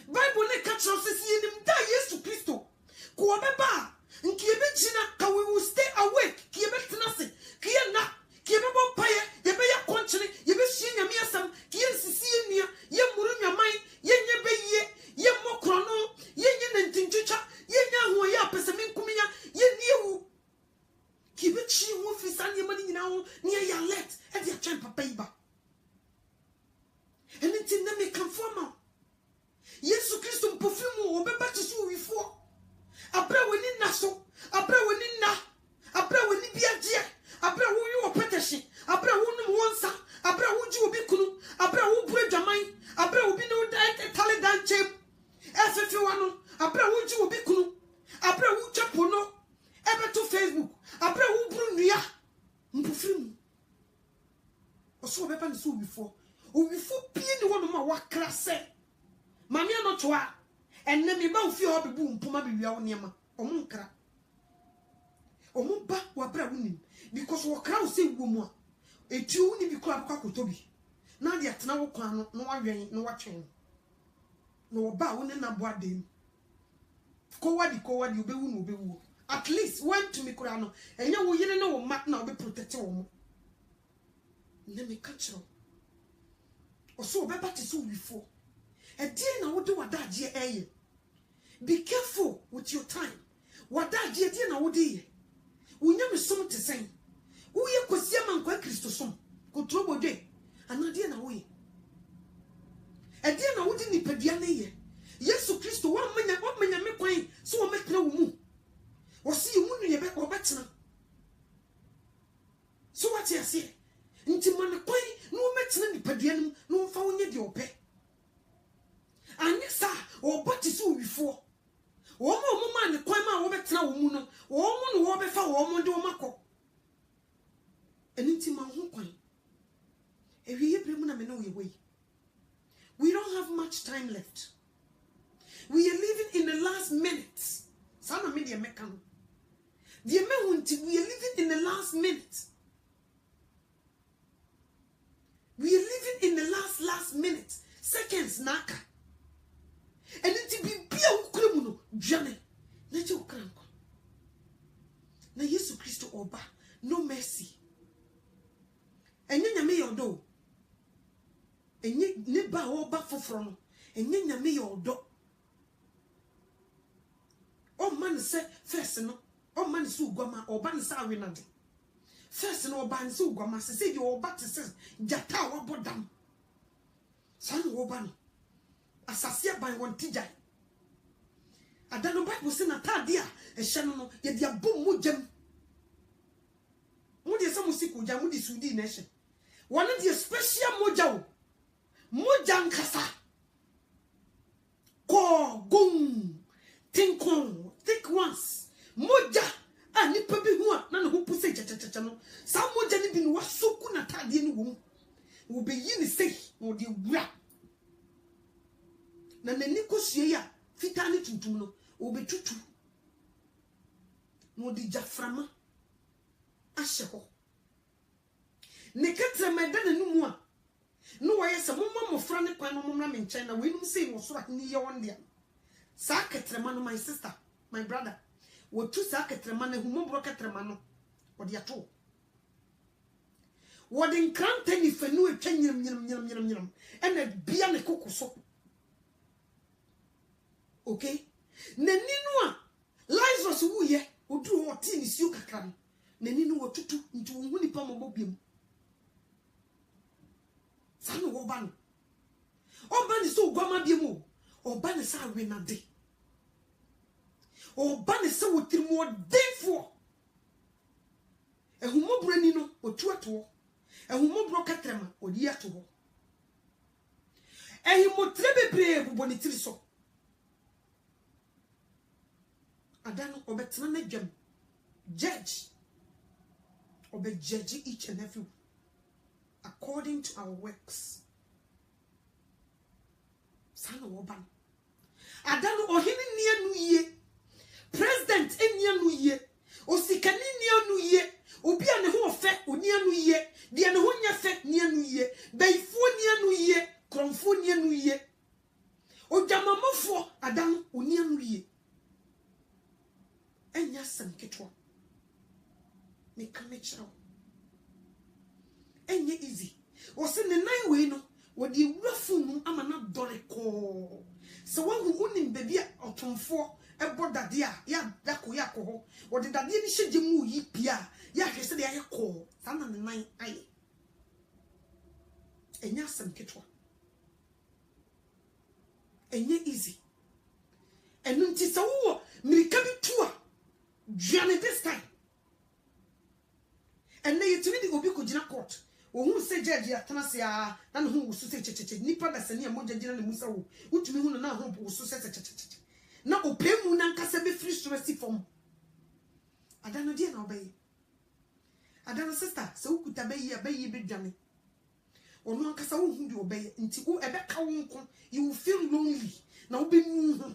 Bible ne catch us nim da Yesu Kristo ko obeba nki ebegina ka we will stay awake ki ebetena se ki na ki ebebo paye ye be ya konchene ye be hie nyame asam ki ensisi enia ye muru nyaman ye nye be ye mokro no ye nye ntintucha ye nya ho ye apesemi nkumiya ye niewu ki be chi ho fisa ne mani nyina ho ne ye alert e dia chen papa iba enti na me kan forma Yesu Kristo mpofimu obeba tisu wifo abra woni naso abra woni na abra woni biaje abra woni opeteshi abra woni wonsa abra wuji obi kunu abra wo buru dwaman abra obi no dai tale danchem efefe wano abra wuji obi kunu abra wu chapo no ebe to Facebook abra wo buru nua mpofimu oso obeba nso wifo pie ni wono ma wakra se mami anotoa enne mi ba ofi ho bebu mpoma bewia wo niema omunkra omumba wa bra wunim because wo kra wo se gumu a etu wuni bi kura kwakotobi na de atena wo kwan no no wawen no watwen no wo ba wo ne na bo adem ko wadi obewu no obewu at least when to me kura no enye wo yene na wo ma na obe protect wo mo ne me kachro oso obeba ti so wifo edie na wo de wadaje eye. Be careful with your time. Wadaje edie na wo de ye. Unya me som te sen. Wo ye kosia man kwa Kristo som. Ko trobo de. Anadie na wo ye. Edie na wo de nipadua na ye. Yesu Kristo wa manya me kwan so wo metena wo mu. Wo si mu nu ye be obetena. So what you say? Nti man kwan no metena nipadua num no mfa wo nye de ope. Anisa obati so wifo wo ma ne kwan ma wo betena wo mu no wo mu no wo befa wo mu de wo makọ eniti ma ho kwan ewiye bremu na me no we we don't have much time left. We are living in the last minutes. Sana me de meka no de me wonti we are living in the last minute. We are living in the last minute. Seconds naka. And it be a criminal, Johnny. Let you crank. Na Yesu Christo oba, no mercy. And you may your do. And you never oba for from, and you may your do. Oh man say first no, oh man so goma or ban sawinadi. First no ban so goma say you oba to says Jata or bodam. Son oban. Asasia by one tijai. Adano Bible say na tadia e hye no ye de abom mojam. Mo de some siku jam mo di sudi na hye. One de special moja wo. Moja nkasa. Ko gum. Tinkon, thick ones. Moja a nipa bi hu a na ne ho puse chachacha no. Sa moja ni bi no wasoku na tadia ni wo. Wo be yi ni sei, wo de wura. Na nani kosue ya fita ni tuntum no, wo be tutu. No di jaframa ahye ho. Ne katra meda na numu a. No waye se momma mofra ne kwan no momra me nchen na we num sei wo so ni ye won dia. Sa ketrema no my sister, my brother. Wo tu sa ketrema na humobro ketrema no. Wo de ato. Wo de nkranta ni fanu etwa nyam. Ena bia ne kokoso. Okay? Nani no a Lazarus wu ye, odu o ti ni siu kakra no. Nani no wo tutu nti wo hu nipa mo biem. Sa no wo ba no. Oba ni so gwama biem o. Oba ni sa we na de. Oba ni se wo tirimo defo. Ehumobro ni no otu ato. Ehumobro katrema odi ato ho. Ehimotre bebre bubo ni tiri so. Adano obetena na dwam. Judge. Obe judge each and every according to our works. Sana woban. Adano ohini ni anu ye. President eni anu ye. Osikani ni anu ye. Obi ane ho ofe oni anu ye. Di ane ho nya fe ni anu ye. Beifo ni anu ye. Kromfo ni anu ye. Ojamamofo adano oni anu ye. Enya sam ketwa. Me kamechra. Enye easy. Wose ne nine we no, wo de wurafu nu ama na dore ko. Se wo hu unim baby otomfo ebo dade a ya dako ho. Wo de dade ni hyeje mu yi pia. Ya hwese de aye ko. Sa na ne nine aye. Enya sam ketwa. Enye easy. Enu nti se wo mirika bi tu a Johnny this time. And they to me the obi kujina court. Who say judge ya tanasia na no hu so say cheche nipa da sane mo judge na musa wo. Utumi hu na ho wo so say cheche. Na opemu na nkasa be free stress form. Adano dia na obey. Adano sister, so ukuta be be dwane. Onu nkasa wo hu di obey nti wo ebe ka wo nko. You will feel lonely. Na obi nu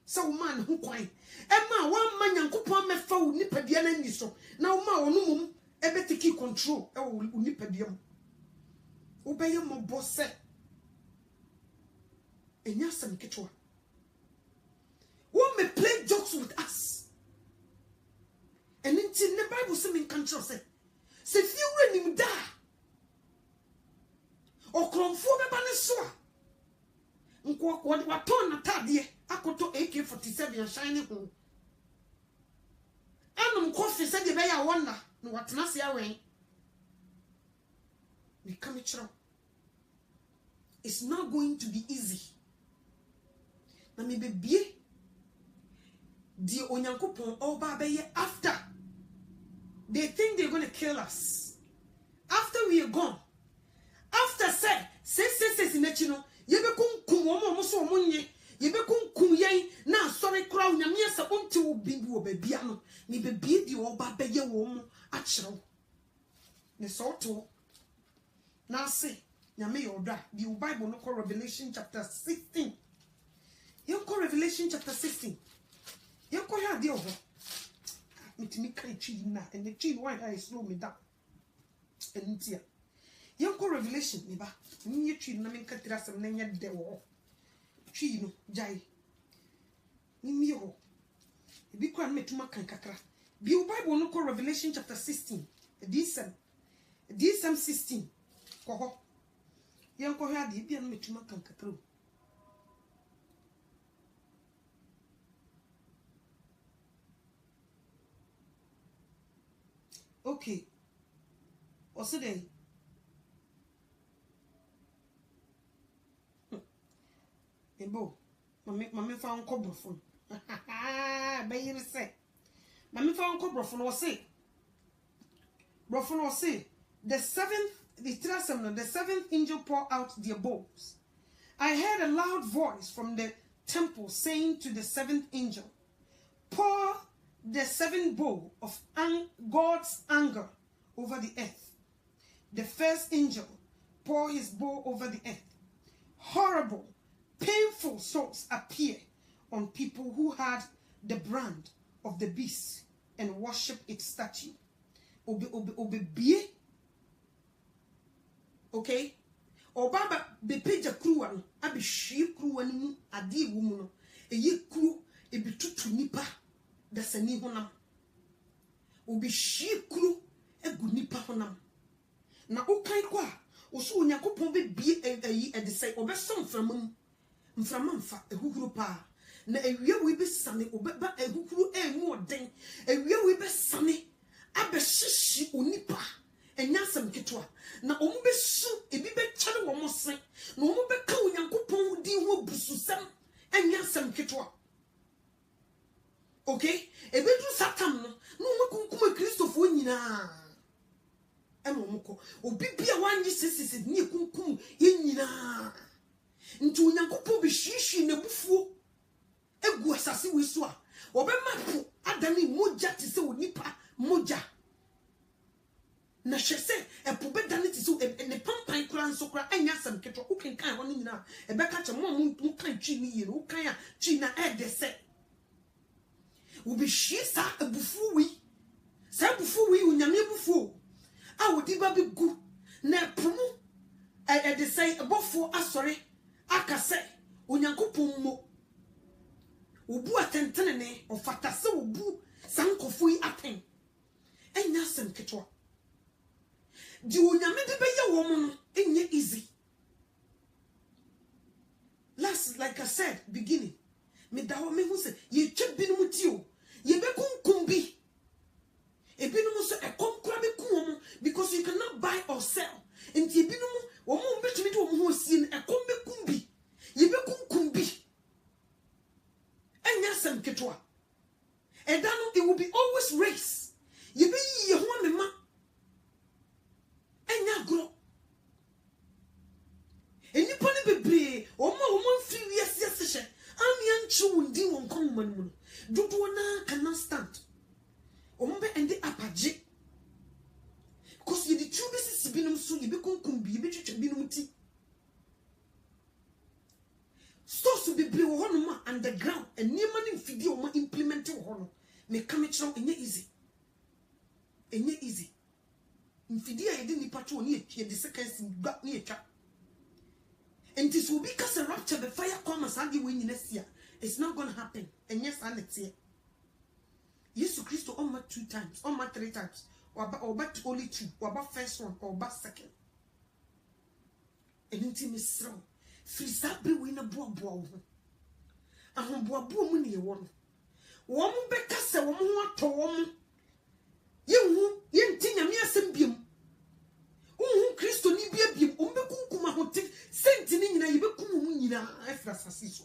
so man who kwan ema wan ma nyankopon mefa wo nipadua na ni so na wo ma wonu mum ebe take control e wo nipadua mu wo be ye mo bosse enya sam ketwa wo me play jokes with us and in the Bible say me control say few renim da okromfo be ba ne so a nko waton na tade akoto AK-47 ya shine ho anum coffee said be ya wonna no watena se awen we come chiro. It's not going to be easy na me bebie di onyankopon oba be ye after they think they're going to kill us after we are gone after say sinechino yebe kunkum omo so omonye yebe kunkum yen na sorry kra onyame asa onti wo bibi obabia no ni bebie di oba beye wo mu achiro ne soto na say nyame yoda the Bible no call Revelation chapter 16 you call Revelation chapter 16 you call ya de oho mitimi kan chi na and the chi why I slow me down entia you call Revelation me ba ni chi na me katira sam na nya de wo chi no jai ni mi ho bi kwa metuma kan kakra bi Bible no call Revelation chapter 16 DSM 16 ko ho you call ya de bi na metuma kan kakra okay also then ebo mama fa nko brofo bayere say mama fa onko brofo no say the seventh angel poured out their bowls. I heard a loud voice from the temple saying to the seventh angel, pour the seventh bowl of God's anger over the earth. The first angel poured his bowl over the earth. Horrible, painful sores appear on people who had the brand of the beast and worship its statue. Okay? Obaba be page kruwa no abi hwie kruwa ni mu ade ewu mu no eye kru ebi tutu nipa da sani honam obi hwie kru egu nipa honam na okan kwa oso Onyankopon be bie ayi ede sei obeso mframa mfa ehuhuru pa na ewie we be sane obeba ehuhuru emu oden ewie we be sane abehyeshi onipa enyasem ketwa na ombe su ebi be kyere wo mo se na ombe ka Onyankopon di ho bususem enyasem ketwa. Okay, ebe du satam no no makunkum Kristofo nyina emomko obi bia wanyi sisisi ni kunkum ye nyina nti Onyankopon be hwihwi na bufuo egu asase we so a obemapo adani moja ti se onipa moja na hwese epobe dane ti so ne pampan kura nso kura anya sam ketwa ukenkan ho nyina ebeka che mo kan twi ni yire ukan a twi na ede se ubi hwisa ebufu wi sa ebufu wi unyame ebufu a wodi ba bi gu na epomu ede se ebofo asore akase Onyankopon mo obu atentene ne ofata se obu sankofo yi aten enya sam ketwa di Onyame de be ye wo mo no enye easy. Last, like I said, beginning me da wo me hu se ye twa binum ti o ye be kunkum bi e binum so e konkura be kun mo because you cannot buy or sell enti e binum wo mo betumi de wo mo ho sie e kom be kun bi ye be kunkum bi enya sam ketwa e da no it will be always race ye be ye ho amema enya gro enipa ne bebre omo mfi wiase sehye amia nchi wundi won konman mu dodo na cannot stand omo be ende apaje because you the two business binum so you be kunkum bi be twetwa binum ti stores be bebre wo hono ma underground eniema ne mfidi omo implement wo hono me come chiro enye easy mfidi a yedi nipa to oni etwe de seconds gba ne etwa enti so bi ka se rapture be fire come as agi we nyina sia it's not going to happen and yes and it's here Jesus Christ on my 2 times on my 3 times or but only 2 or about first one or about second and enti me strong free sabre we na boa wo ahon boa mu ne ye wo mo be ka se wo mo ato wo mo ye nti nyame asem biem Kristo ni biem ombe kunkum ahote senti ni nyina ye be kum mu nyina afra sase so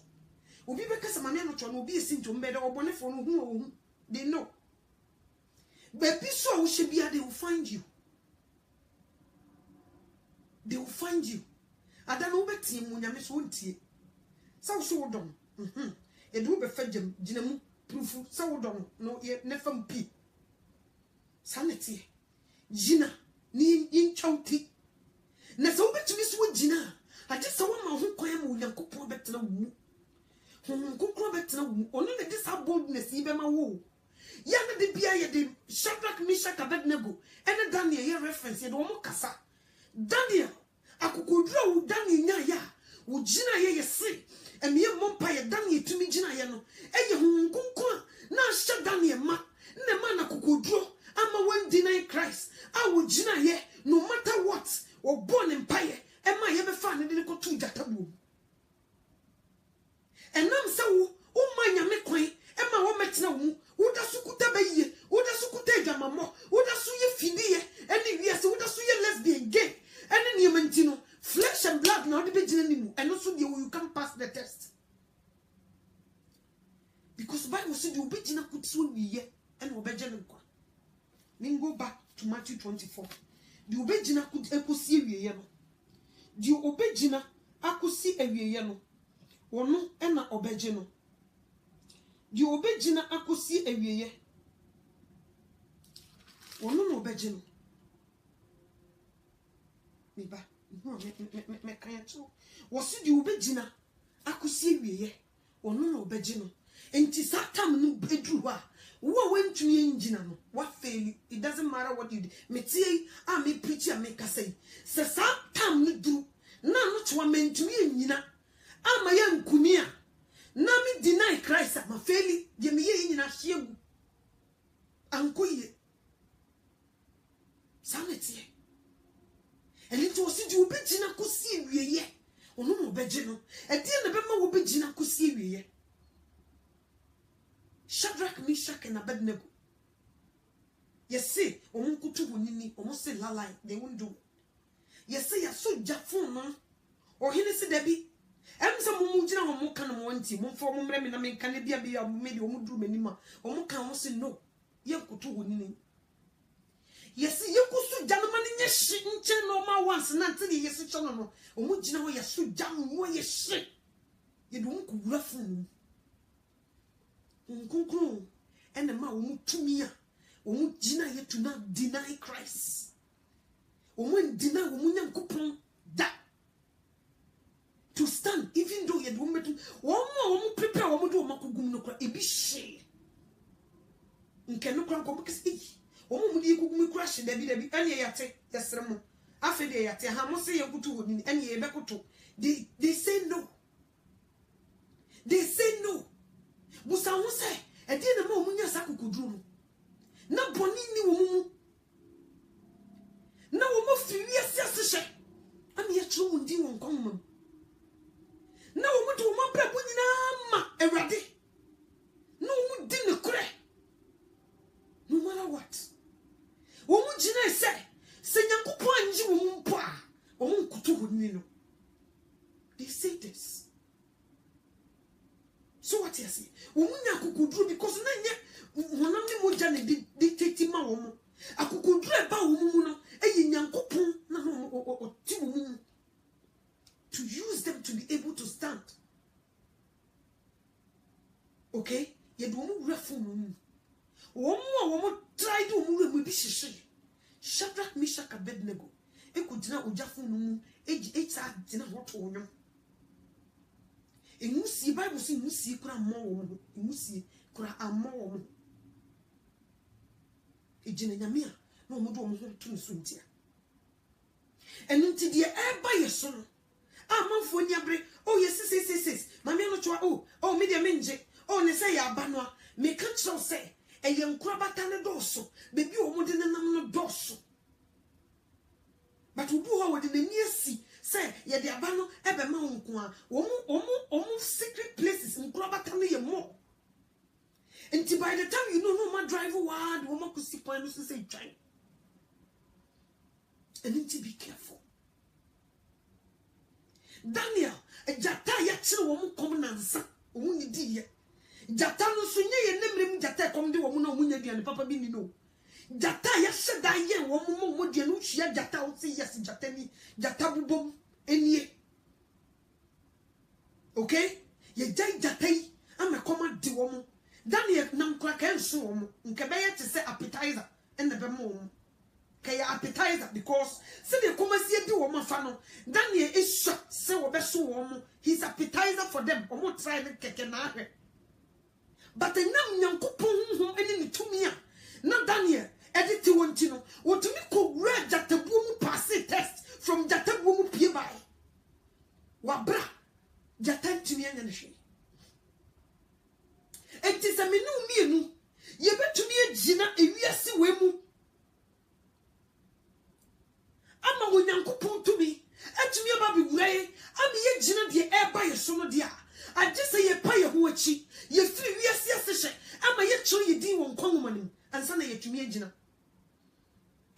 obi be kasa mane no cho no obi esi nto mbede obone fo no hu they know but so wo she bia they will find you adana wo betie mu nyame so ntie sa so wodom e do be fa gina mu proof sa wodom no ye ne fam pi sanity gina ni inchauti na so betumi so gina ade so ma ho kwan ma Onyankopon betena wu Onyankopon betena wu ono ne this boldness yi be ma wo ya na de bia ye de Shadrach Meshach Abednego ene Daniel ye reference ye de omo kasa Daniel akokodura wu Daniel nya ya wo gina ye yesi eme ye mompa ye Daniel tumi gina ye no eye Onyankopon na sha Daniel ma ne ma na akokoduro ama when deny Christ I will gina ye no matter what or born empire ema ye be fa ne de ko tu jatabu enam se wo manya me kwan ema wo metena wo woda sukuta be ye woda sukuta adwamamo woda su ye fidie ene wiase woda su ye lesbian gay ene ne yemantino flesh and blood na ode be gina ni mu eno so de you can pass the test because the Bible also the obejina kutu wiye and obejene kwa. Go back to Matthew 24. The obejina ekusi wiye no. The obejina akusi ewiye no. Wono ena obeje no. The obejina akusi ewiye. Wono no obeje no. Miba, me kaya to. Wasi the obejina akusi ewiye. Wono no obeje no. Enti satam no bedru ha. Wo went to engine no. What fail? It doesn't matter what you do. Me tie a me preach and make say. Se satam no dru. Na no to meant to nyina. Ama ya nkumia. Na me deny Christ ma fail. Ye me ye nyina hiegu. Ankoye. Sanete. Elito osi di obejina kosi wieye. Ono mo beje no. E die na be ma obejina kosi wieye. Shadrach, Meshach, and Abednego. Yes, say, Omunkutu Nini, almost say lalai, they won't do. Yes, say, you're so jaffon, no? Or he said, Debbie, I'm some Mujina or Mokan Monty, Monform Remin, Canada be a maybe Omudu Menima, or Mokan say no. Yakutu Nini. Yes, you could so gentleman in your shit and chain no more once, and until yes, it's on no. Omujina, you're so jam, where you shit. You don't go rough. Unkunkun and the ma umutumia umujina ye to not deny Christ. Umun deny umunyam kupon da to stand even though you don't meet one prepare one do makugum no kra ebi she nke no kra ko bukisi one mu di kugum crash dabi ane yate yesremo afi de yate ha mo se yekutu woni ane ye bekoto they say no. They say no. Busa hu se e di na ma omunya sakukuduru na boni ni wo mu na wo mo firi asese am ye tru ndi won konmam na wo mu de wo ma bra bunyina ma ewrade na wo mu di ne kure no matter what wo mu gina se nyankopon anji wo mu mpo a wo mu nkutu honi no. They say this. So what you say? Umunya kukudru because na nye wanamni moja ne dictate ma womo. Akukudru eba womo no eyi nyankopon na no ti womo to use them to be able to stand. Okay? Ye do womo refu womo. Womo try do womo we bi hihye. Shadrach, Meshach, Abednego. Ekudina ojafo womo echa dina hoto wonyo. Emusi Bible say emusi kura mo wo mo emusi kura ammo wo mo ejina nyame a na wo do wo ho to nso ntia enu nti de e ba yeso no amanfo ni abre oh yes mame no twa oh me de menje oh ne say ya ba no a me ka tro say eye nkura bata ne doso bebi wo mo de nanam no doso but obu ho wo de na niasi say ye de abano ebe ma nko a omu secret places nkrobata no ye more. Until by the time you know no man drive word wo ma kusi point no say try. And then be careful. Daniel jata ya chire wo mu kom nansa wo ni di ye jata no so nye ye nemrem jata kom de wo mu na wo nya duane papa bi ni no. Jata ya sheda ye wo mo de no hia jata wo say yes jata ni jata bubom enie. Okay? Ye jai jata yi am koma di wo mo. Daniel nam kwa ka nso wo mo. Nke be ye te say appetizer and the be mo. Kaya appetizer because say the koma sie di wo mo fa no. Daniel is shocked say wo be so wo mo. He's appetizer for them. Omo try ne keke na ahwe. But enam nyankopon hu ene ni tumi a na Daniel editi wonti no wotumi ko read jatabu mu pass test from jatabu mu pie by wabra jatantumi anya ne hwe enti se menu mienu ye betumi agina ewiase we mu ama wonyankopon tumi atumi aba bi wurae ama ye gina de eba ye so no de a agye se ye pa ye ho achi ye firi wiase asehye ama ye kyo ye din won kwanwomanim ansa na ye tumi agina.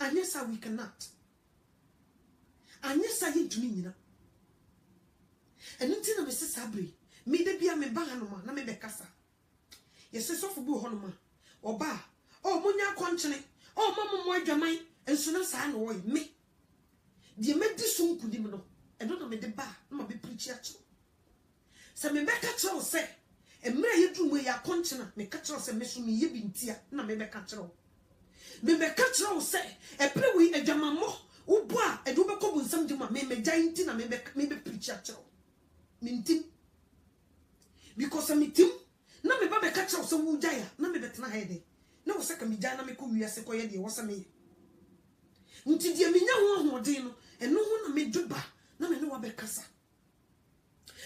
And yes, we cannot. And yes, I hate me. And until I Mrs. Sabri, me de be a me banganoma, na me becassa. Yes, so for boo honoma. Or ba. Oh, Munya conchene. Oh, Mamma Moy Jamai. And soon as I know me. The med this soon could even know. I don't know me the bar. No be preacher. So me back at all say. And may you do where your conchena. Me catch us and miss me yibin tia. No me back at all. Me catch all say. A play with a jamamo. Uba. A do become with some jama. Me giant tina. Me preacher. Mintin. Because I'm tim. Na me ba be catch us so wujaya. Na me betna head. Na wo saka me jana me ko wiase ko ye de wo sa me. Nti die me nya ho hoden no eno ho na me dweba na me ne wa be kasa.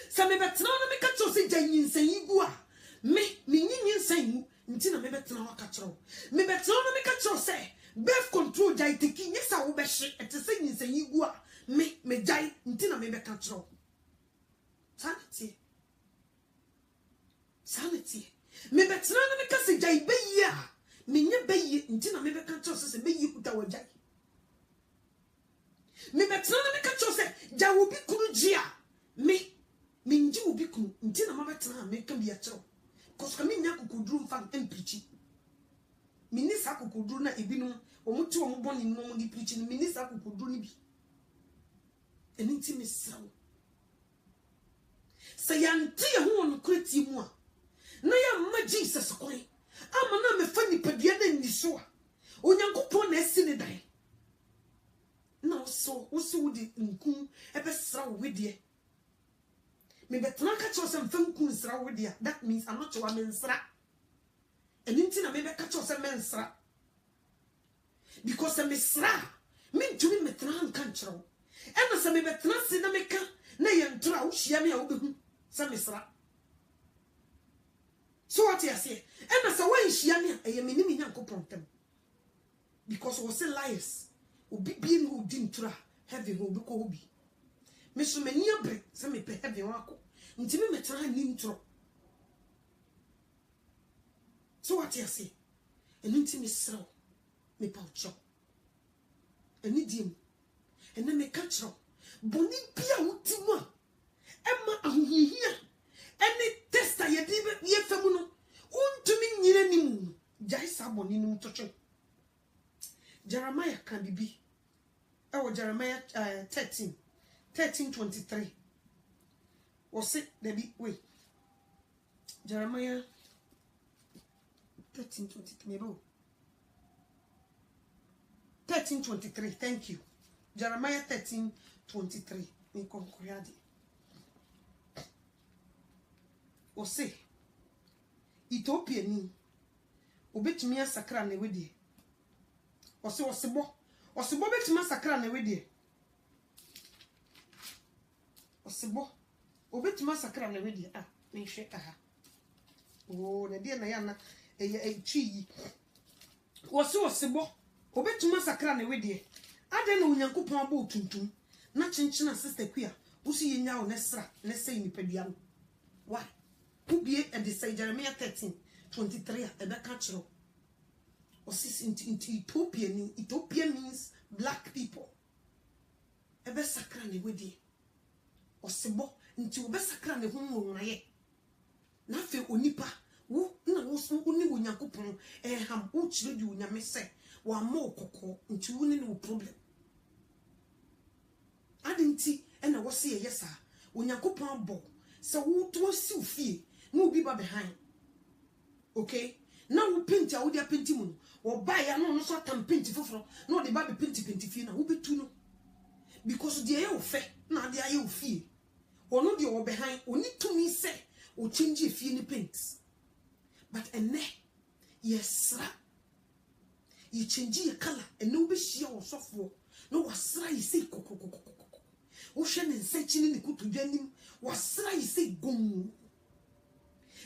Sa me betna na me catch us janyinsan yigu a me nyinsan mu nti na me betna wa catch us. Me betna na me catch us say birth control jai teki nyesa wo be hye ete se nyinsan yigu a me jai nti na me be catch us. Sanity. Me betna na me kase jai be yi a me nya be yi nti na me be catch us say be yi kuta wo jai. Me betna na me catch us say ja wo bi kunu gia me nji wo bi kunu nti na ma betna me kan bi a chero. Cause kami nya kokudru mfa empichi. Minisa kokudru na ebinu omuti wo mboni no di preach ni minisa kokudru ni bi. Eni nti me sawo. Sayanti ye ho on kreti mu a na ya ma Jesus kwan ama na me fa nipadua na ni so a onyankopon na esi ne dan na so wudi nku ebe sra wo de me betna ka cho sem fam ku sra wo de. That means I'm not sure men sra eninti na me be ka cho sem men sra because me sra me ntumi metna nkan chiro ena se me betna si na me ka na ye ntra wo hia me a wo behu se me sra. So what you say? And as a way she I am in Yankopon. Because we say liars. Ubi being who didn't try heavy who be coby. Miss Mania break, some me pay heavy wako. Until me try an intro. So what you say? An intimate slow. Me pouch. An idiom. And then me catch up. Bonnie Pia Utima. Emma, I'm here. Any tester ye dibe ye femuno untumi nyire nimu jai saboni num tocho. Jeremiah can be Jeremiah 13:23 was it the be wait Jeremiah 13:23 13:23 thank you. Jeremiah 13:23 me konkoyadi o se Ethiopia ni obetumi asakra na wedie o se osebo betumi asakra na wedie osebo obetumi asakra na wedie ah me hwe aha o na die na ya na chi o se osebo obetumi asakra na wedie ade na onyankopon aba otuntum na chenchena sister kwia wo se yenya o na sra na sei nipadua no why who be at the say Jeremiah 13:23 at the catcher. Or sis into Ethiopia means black people. A best sacrane with ye. Or sebo into best sacrane home naye. Nafe onipa, who no so only when yakupon, ham uch you yamese, or more cocoa into no problem. I didn't see, and I was say yes, sir, when yakupon bo, so who to see fear. No be behind. Okay? Now we paint ya with your painting or buy a no sort of paint for no the baby paint fee now be too no. Because the air fair, now the air fear. Or no the behind, or need to me say, or change if you any paints. But a ne, yes, sir. You change your color and no be she or software. No was try say coco. Ocean and searching in the good to denim was try say gum.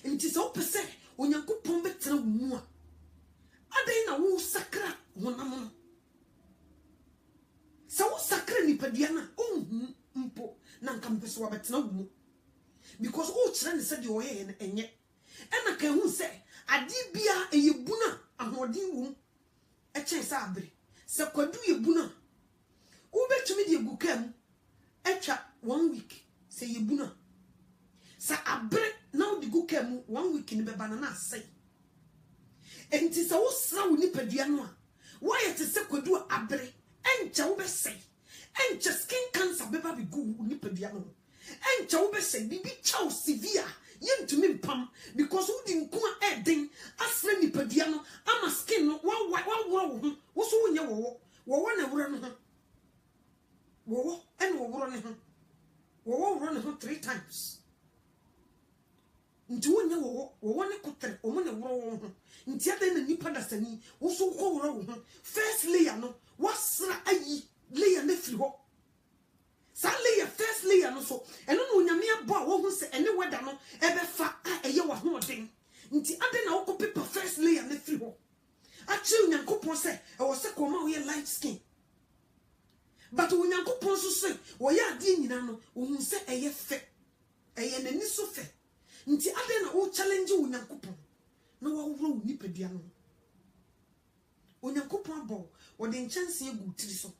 And it is all per se when you go pombetra mua. Adena wo sakra wonamo. Sa wo sakra ni padiana mpo na nkampeso abetena wo. Because o chira said you oye enye. Ena kan hu se ade bia eyebuna ahodin wo. E chen sa abre. Se kwadu yebuna. Wo betumi de egukam etwa 1 week se yebuna. Sa abre now the go came 1 week in the banana say enti se wo sra wo nipadua no a wo ye te se kwadu abre encha wo be sei encha skin cancer beba be go nipadua no encha wo be sei bibi chaw severe yentumi mpam because wo di nko a eden asra nipadua no ama skin no wa woro wo ho wo so wo nye wo na woro no ho wo en wo woro ne ho wo woro ne ho 3 times nti wonye wo ne kotre o mo ne woro wo ho nti ada na nipa da sani wo so ko woro wo ho first layer no wasra ayi layer na firi ho sa layer first layer no so eno no onyame abo a wo ho se ene weda no ebe fa a eye wa ho den nti ada na wo ko paper first layer na firi ho achi onyankopon se e wo se ko ma wo ye light skin but onyankopon so se wo ye ade nyina no wo hu se eye fe eye na ni so fe nti ade na wo challenge onyankopon na wo wuro nipadua no onyankopon abo wo de nchanse egu tiri so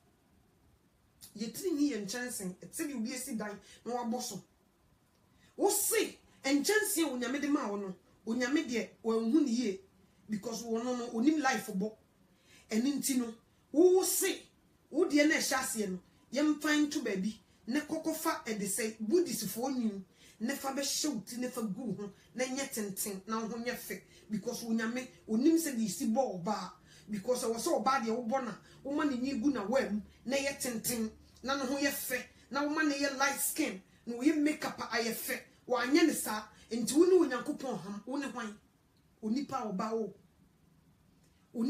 ye tiri ni ye nchanse etiri obi esi dan na wo aboso wo se nchanse onyame de ma wo no onyame de wo hu ni ye because wo no onim life bo eni nti no wo se wo de na ehase no ye mfan to baby ne kokofa e de say buddhist fo nim nefa be shouti nefa gu ho na nye tenten na ho nye fe because onyame onim se di si bo oba because wo so oba de wo bona wo ma ne nyi gu na wam na ye tenten na no ho ye fe na wo ma ne ye light skin na wo ye makeup a ye fe wo anya ne sa enti wo ne onyankopon ham wo ne hwan onipa oba wo wo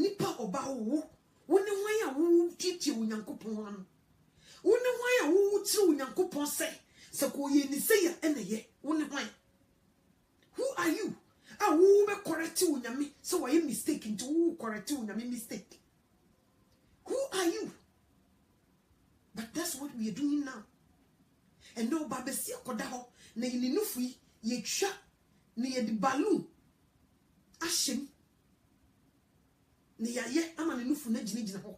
ne hwan a wo titi onyankopon ham wo ne hwan a wo tiri onyankopon se ko ye ni se ya ene ye wo ne hwan who are you a wo be correct unyame so why mistake into who correct unyame mistake who are you but that's what we are doing now and no babesi akoda ho na yini nufu ye twa na ye di balloon ashem ni ya ye ama ne nufu na gina ho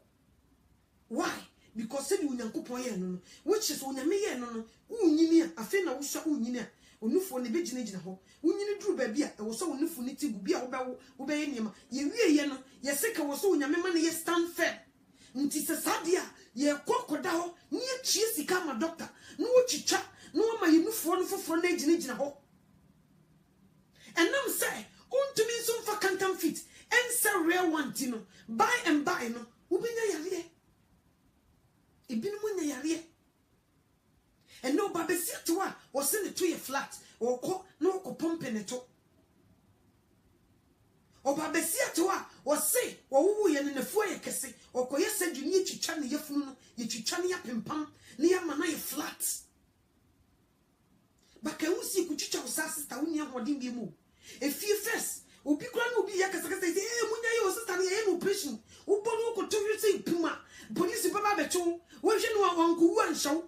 why because said unyankopon ye no which is onyame ye no unyini a afi na wo sha unyini a onufo ne be gina ho unyini duru ba bia e wo so onufo ne tigu bia wo be ye niema ye wie ye no ye seka wo so onyame ma ne ye stand firm nti se sadia ye kokoda ho ne ye chie sika ma doctor no wo chicha no ma ye nufo no foforo na gina ho enam say untumi so fa kantam fit en say real one ti no buy and buy no wo benya yare ibinu munya yare and no babesi toa was send it to your flat or ko no ko pompe ne to o babesi toa was say wo wu ye ne fu ye kese o ko ye se dwuni twitwa ne yefunu no ye twitwa ne yapempam ne ya mana ye flat baka usi ku twitwa usa sister uni ahodin bi mu e fie first obi kura no obi ya kese kese munya ye o sister ne ye no operation wo bonu ko to wi say puma police baba beto wo hwe no wanku wu anshaw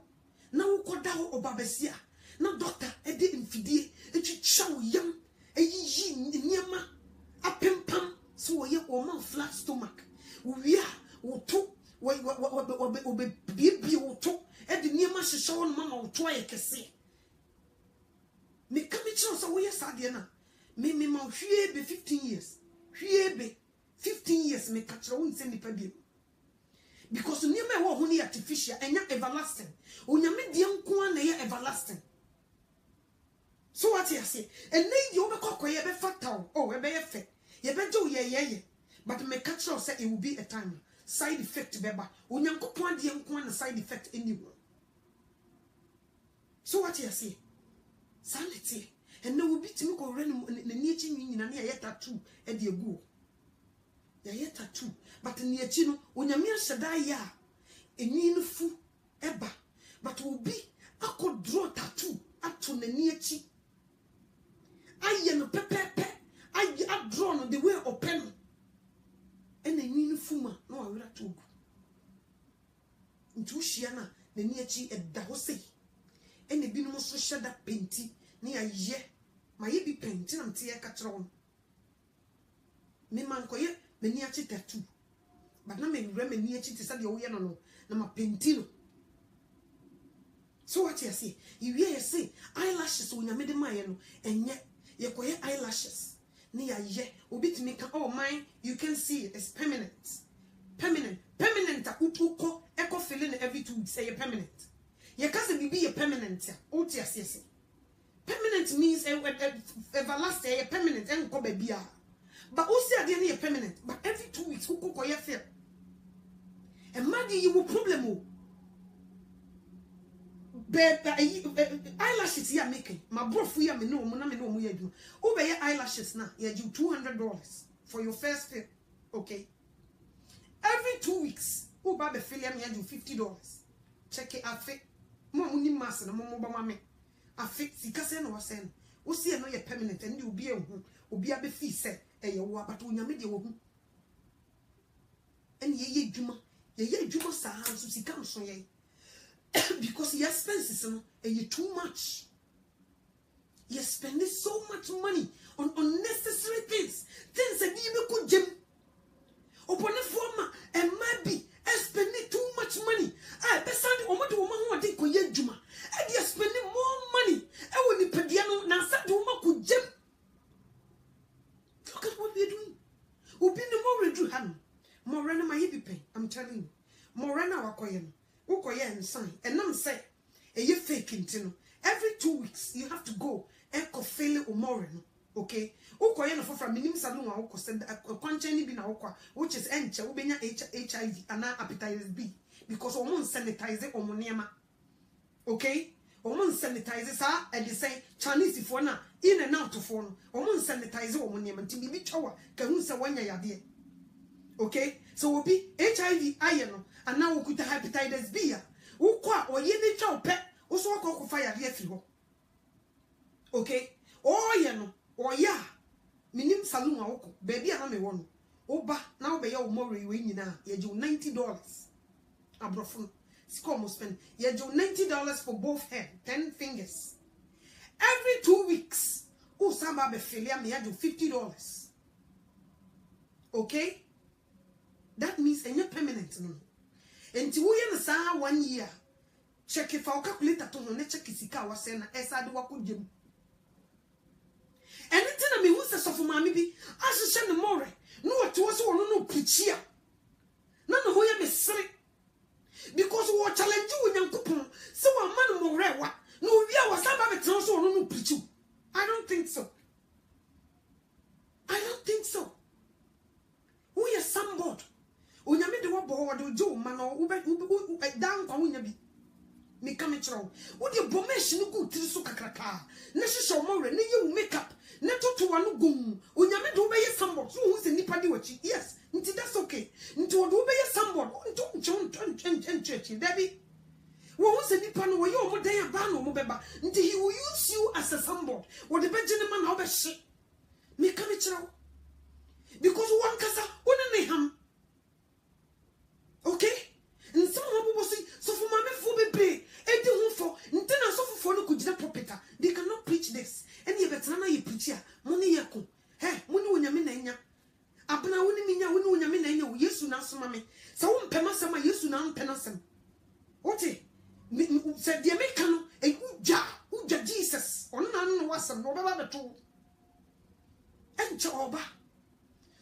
na wo koda ho obabesia na doctor e de mfidie e twitwa wo yam e yiyi niema apempam so wo ye o man flat stomach wo wi a wo to wo be wo to e de niema hyehyɛ wo no mama wo to aye kese me kamichi so wo ye sade na me ma hwie be 15 years hwie be 15 years me kachira wo nse nipa bi because niema wo ho ni artificial enya everlasting onyame die nko na ye everlasting so what you say and lady you be kokoye be fatal oh e be ye fe ye be jo ye but me catch you say it will be a time side effect beba onyankopon die nko na side effect anywhere so what you say sanity and no be timi ko re na ni echi nyina na ye tattoo e de egu ya ye tattoo but ni echi no onyame aheda ya enyi no fu eba but obi akọ draw tattoo ato na ni echi aye no pepepe aye a draw no the way open and enyi no fu ma no awira to ogu ntu hia na ni echi eda ho sei ene bi no so hye da penti ni aye ma ye bi penti na mte ye ka kire won me man ko ye me ni achi tattoo but na me nwura me ni achi te sa de wo ye no na ma penti no so what you say say eyelashes onyame de maye no enye ye koye eyelashes Near ye, obit me, oh, mine, you can see it, it's permanent. Permanent, upuko, echo feeling every 2 weeks, say permanent. Your cousin be a permanent, yes. Permanent means everlasting, a permanent, and go baby. But also, I didn't permanent, but every 2 weeks, who cook or your fair. And Maggie, you will problem. Eyelashes here making my bro free me no we do. Over your eyelashes now, you do $200 for your first fit. Okay. Every 2 weeks, who buy the failure me do $50. Check it, I fit. More money mass and more mammy. I fit Sikasen or send. We see no permanent and you'll be a home, will be a fee set, and you walk but when you meet your home. And ye Juma, ye Juma Sahans to see council ye. Because your expenses and you too much. You're spending so much money on unnecessary things that you could gym. Upon a former and maybe spending too much money. I best the woman who did go Juma. And you're spending more money. I will be pediano now said the woman could gym. Look at what we're doing. We'll be the more redu hand. More rana my hippie pay. I'm telling you. More rana wakoyen. Ukoye and sign. And I'm say, you faking to every 2 weeks you have to go and fail or more. Okay? Ukoye no for minimum salon or send a quantity bin which is encha ubenya HIV and hepatitis B because we won't sanitize it or moniama. Okay? We won't sanitize it, and they say Chinese for now in and out of phone. We won't sanitize it or moniama to be chowa can who say 1 year. Okay? So we'll be HIV iron. And now we could have hepatitis B. Who qua or ye need your pet, also walk fire yet. Okay? Oh, yeah, no, or ya. Minim saloon, baby, I may one. Oba, now by your more winning now. You do $90. A brofun. Scomo spend. You do $90 for both head, 10 fingers. Every 2 weeks. Oh, somebody failure me, I do $50. Okay? That means and you're permanent. No? And to we in 1 year, check if our calculator to no check is ikawa sena esa do waku jem. Anything I mean who says of mammy be as send the more. No what was one no preachia. None of who me sre. Because we challenge you with young coupon. So a man more rewa. No we was about to also no preach you. I don't think so. I don't think so. We are somebody. Unyame de wo do jo man o down kwa unya bi me come chro wo de bomation go tiri so kakraka na hyehyɛ omore na ye makeup na toto wa no gum unyame de wo be somebody so hu se nipa de wachi yes nti that's okay nti wo de wo be somebody nto church dabi wo hu se nipa no wo ye omo dan aba no omo beba nti he will use you as a somebody wo de be gene man na wo be hye me come chro because one kasa one ne ham. Okay? And some people say, so for my for be and do for Ntina so for no could prophet. They cannot preach this. And you better na you preach ya. Money yako. Hey, money when you mean Abna when you mean yes na so mame. So one pema sama yes na penasem. What said the American a uja Jesus. On none was some no baba to and Joba.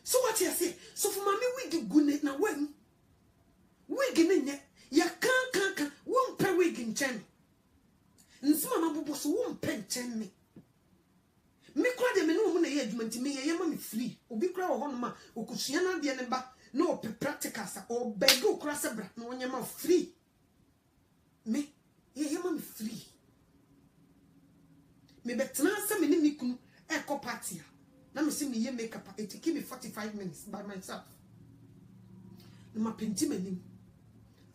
So what you say? So for mammy we do good na when wig in it, ya can't won't pay wig in chen. And some of us won't pay chen me. Me cry them no money judgment to me, a mammy free, or be crow on ma, or could she not be an emba, no practicas, or bego crasabra, no one your mouth free. Me, ye mammy free. Me bet now some in me could echo party. Let me see me make up it give me 45 minutes by myself. No ma pentimenim.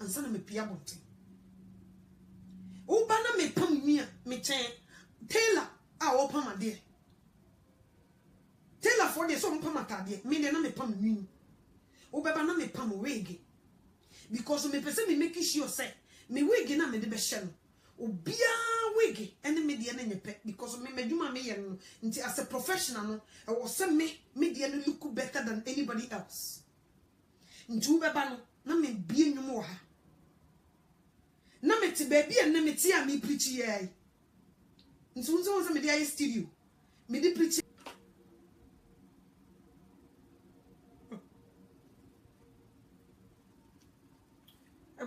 And son of me piabonte. Oh, banner me pam me chain. Taylor, I open my dear. Taylor for the song pamata dear. Me then me pam me. Oh, babana me pam wig. Because me person me make sure say me wig na me de beshel. Oh, bia wig and me the enemy pet because me meduma me nti as a professional I was say me the look better than anybody else. Ntu babano na me bie nwumo ha. Na me te baby and na me te a me preach ye. Ntu unzo me dey studio. Me dey preach.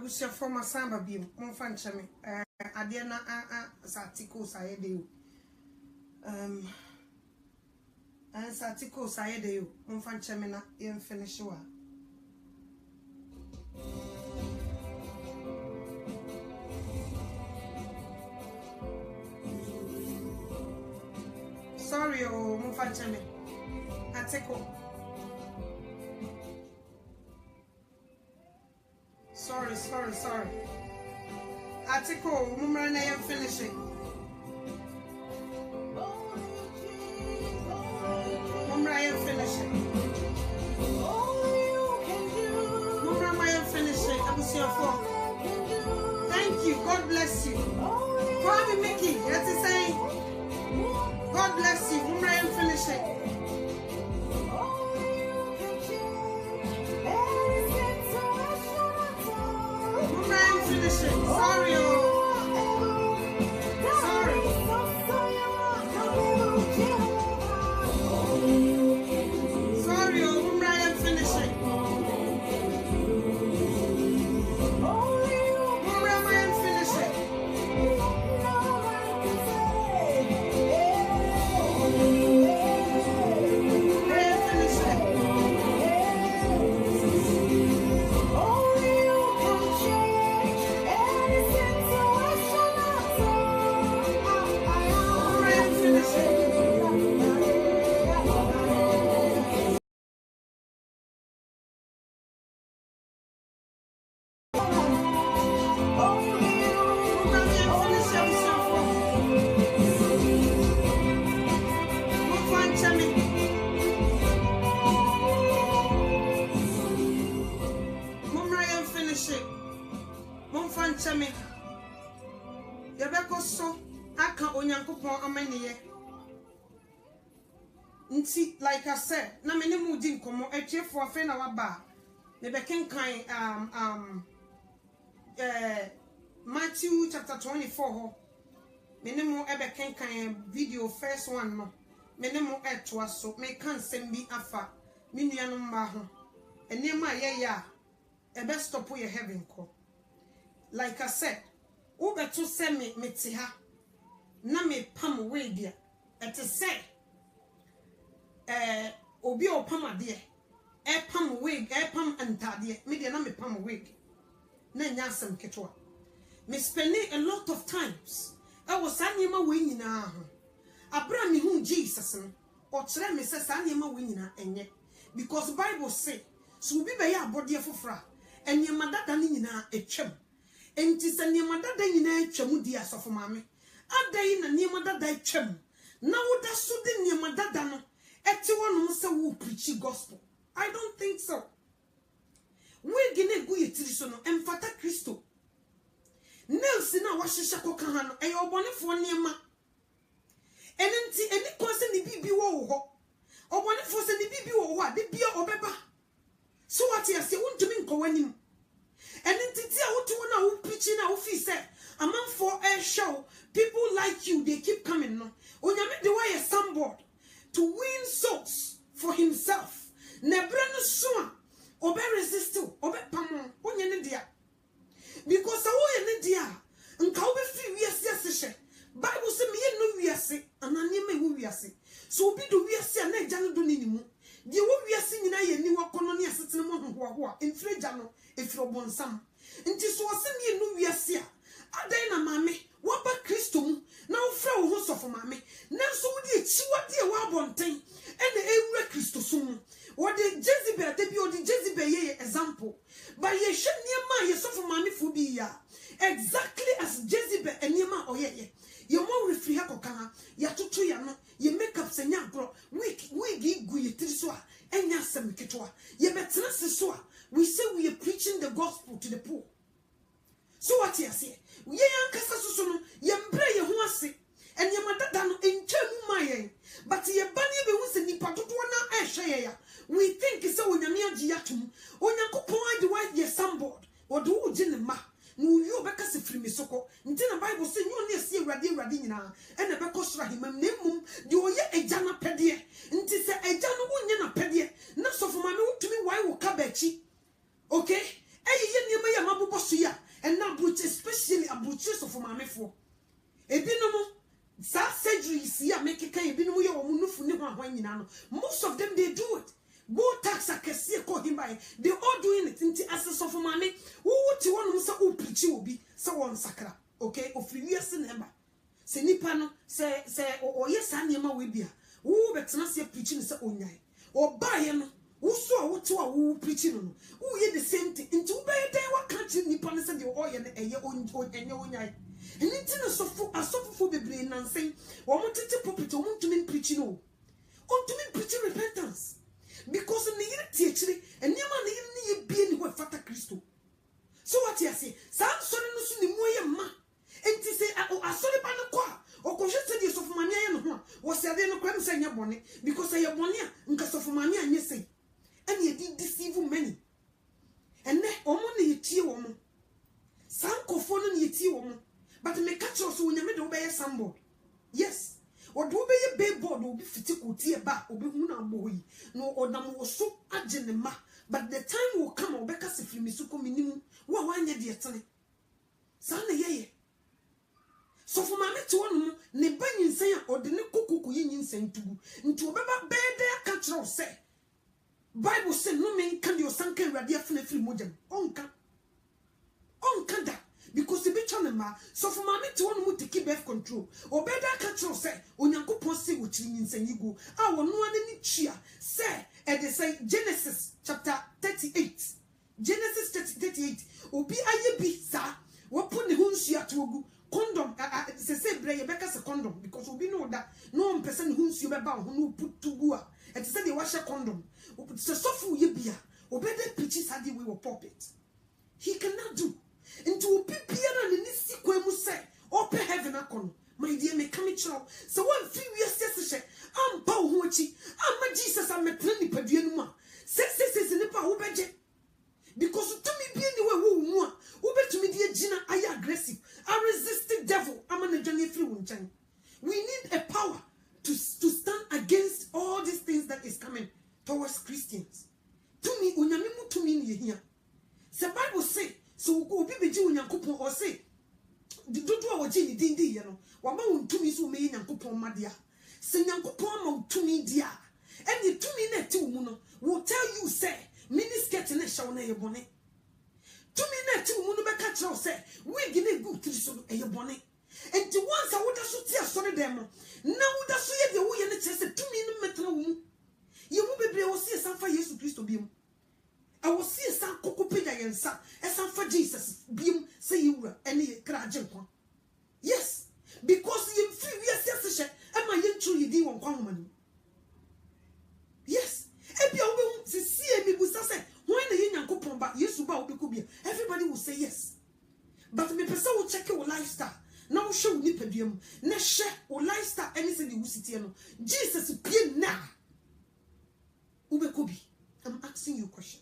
abusia former samba biem momfa ncheme ade na articles ayede yo articles ayede yo momfa ncheme na yem finish wa sorry oh momfa ncheme article sorry article mumra na yem finishing mumra yem finishing mumra ma yem finishing abusia for thank you god bless you Kwame Mickey that's the same god bless you mumra yem finishing sorry like I said, na me ne mu di nkomo etiefo afa na waba me be kenkan Matthew chapter 24 ho me ne mu ebe kenkan video first one no me ne mu eto aso me kan sem bi afa me nuanu mma ho enema ye ya ebe stop ye heaven ko like I said wo beto se me ti ha na me pam we dia ete say obi opam ade pam wig pam antade me de na me pam wig na nya asem ketwa me spending a lot of times I was anyema we nyina ho abra me hu Jesus no o kire me se sa anyema we nyina enye because Bible say so bi be ya abode fofora anyema dada ni nyina etwam enti se anyema dada nyina etwam di asofo maame adai na anyema dada etwam na woda so de anyema dada no eti wonu se wo preach gospel. I don't think so. We gine gu yetiri so no emfata Kristo. Nelsi na wahihya koka ha no e obonefo niema. Enenti eni konse ni bibi wo ho. Obonefo se ni bibi wo ho a de bia obeba. So what you say wontumi nkowanim. Enenti ti a wotu na wo preach na wo fi say amanfo show people like you they keep coming no. Onyame de why a soundboard to win souls for himself. Nebrano soa obe resist obe pamo onye ne dia because awo ye ne dia nka obe fi wiase asehye Bible say me ye no wiase ananye me wo wiase so obi do wiase na eja no do ni mu die wo wiase nyina ye ni wakono ne asetene mo hoho a enfreja no efiro bonsam nti so ose me ye no wiase a adai na mame wo ba Kristo mu na wo fra wo ho sofo mame na so wo die chiwade e wa bonten ene ewura Kristo so mu what the Jezebel they be or the Jezebel ye example but ye should niema ye suffer money for be ya exactly as Jezebel and niema or ye more refree ha koka ya tutu ya no ye make up senya bro we gi gu ye triswa enya sem ketwa ye betena seswa we say we are preaching the gospel to the poor so what you say ye yankasa susu no ye mbre ye ho ase and ye madada no entwemu maye but ye bani be hu se nipa dodo na ehwe ya we think so onyame agi atum onyankopon ade wa ye sambod odo uji ne ma no yu beka se frimi soko nti na Bible say nyu ne se awrade nyina ene beko sra himam na mum de oye eja na pede nti se eja no wonye na pede na sofo ma me wutumi wai wo kabachi okay eye ye niam ya mabobo so ya especially abuchis of mamefo. Ebinomo, sa surgery see a make a kind of yo munufu ni. Most of them they do it. Both tax a cassia call him by. They all doing it into assess of money. Who would you want to say preach will be so on sacra? Okay, of 3 years in number. Say Nipano, say, or yes, I near my wibia. Who bet not say preaching is own yai. Or buy him. Who saw what to a who preaching on? Who hear the same thing? Into bay day what country Nippon said your oil and your own and your own yai. And it's in a suffer for the brain and saying, or wanted to put it on to mean preaching. On to mean preaching repentance. Because in the year teacher, and your man even be anywhere Fata Christo. So what you say? Some sorry no soon in ma. And to say, I saw the banner or conscious of mania and was there no crime saying your bonnet because I have one year in case of mania and you say, and you did deceive many. And then only a tea woman. Some cophone ye tea woman, but may catch us when you made obey some board. Yes. Or do be a bay board will be fitted tea back or be una boy. No, or dam was so agenema. But the time will come or back us if you miss minimum. What one year dear Tony? Sana ye. So for my to one, ne banning say or the Nikuku yin saying to into a baba bed there catch or say. Bible said no man can your son can radia free modem. Onka that. Because the bitch on the ma, so for mommy to one to keep birth control. Or better catch or say, on your coupon say what you mean, say you go. I will know any cheer. Say, and they say Genesis chapter 38. Genesis 38. Obi aye be, sir. What put the hunsia to go? Condom, say, Bray, Becca's a condom, because we know that no one person who's you about who put to go. And said they wash a condom. So, so ye be, or better pitches had we were puppet. He cannot do. Into a piano and this sequel must say, open heaven a con, my dear, may come child. So 1 3 years, yes, I'm Paul Hochi, I'm my Jesus, I'm a plenty padianuma. Says in the power budget. Because to me, be anywhere who bet to me, dear Gina, I aggressive. I resist the devil. I'm on a journey through one time. We need a power to stand against all these things that is coming towards Christians. To me, unyamimu to me here. The Bible say, so go be Nyankopon or say, the dodo wa jini dindi you know. Wama untumi so me Nyankopon madia. Se Nyankopon ma utumi dia. And the 2 minutes muno will tell you say, miniskirt ne shaw na yebone. 2 minutes muno be catch you say, we give it good to so yebone. And the ones I would have so sorry them. Now would have so ye the way and it says 2 minutes metra. You will be able to see some for Jesus Christ be. I will see some cocoa and some and some for Jesus. Beam say you were any graduate. Yes, because you free yes, and my young true you won't come. Yes, if you will see me, was say, when the young coupon back, yes, everybody will say yes. But me person will check your lifestyle. Now show nipedium, ne share or lifestyle anything you sit here. Jesus be now. Ubekobi, I'm asking you a question.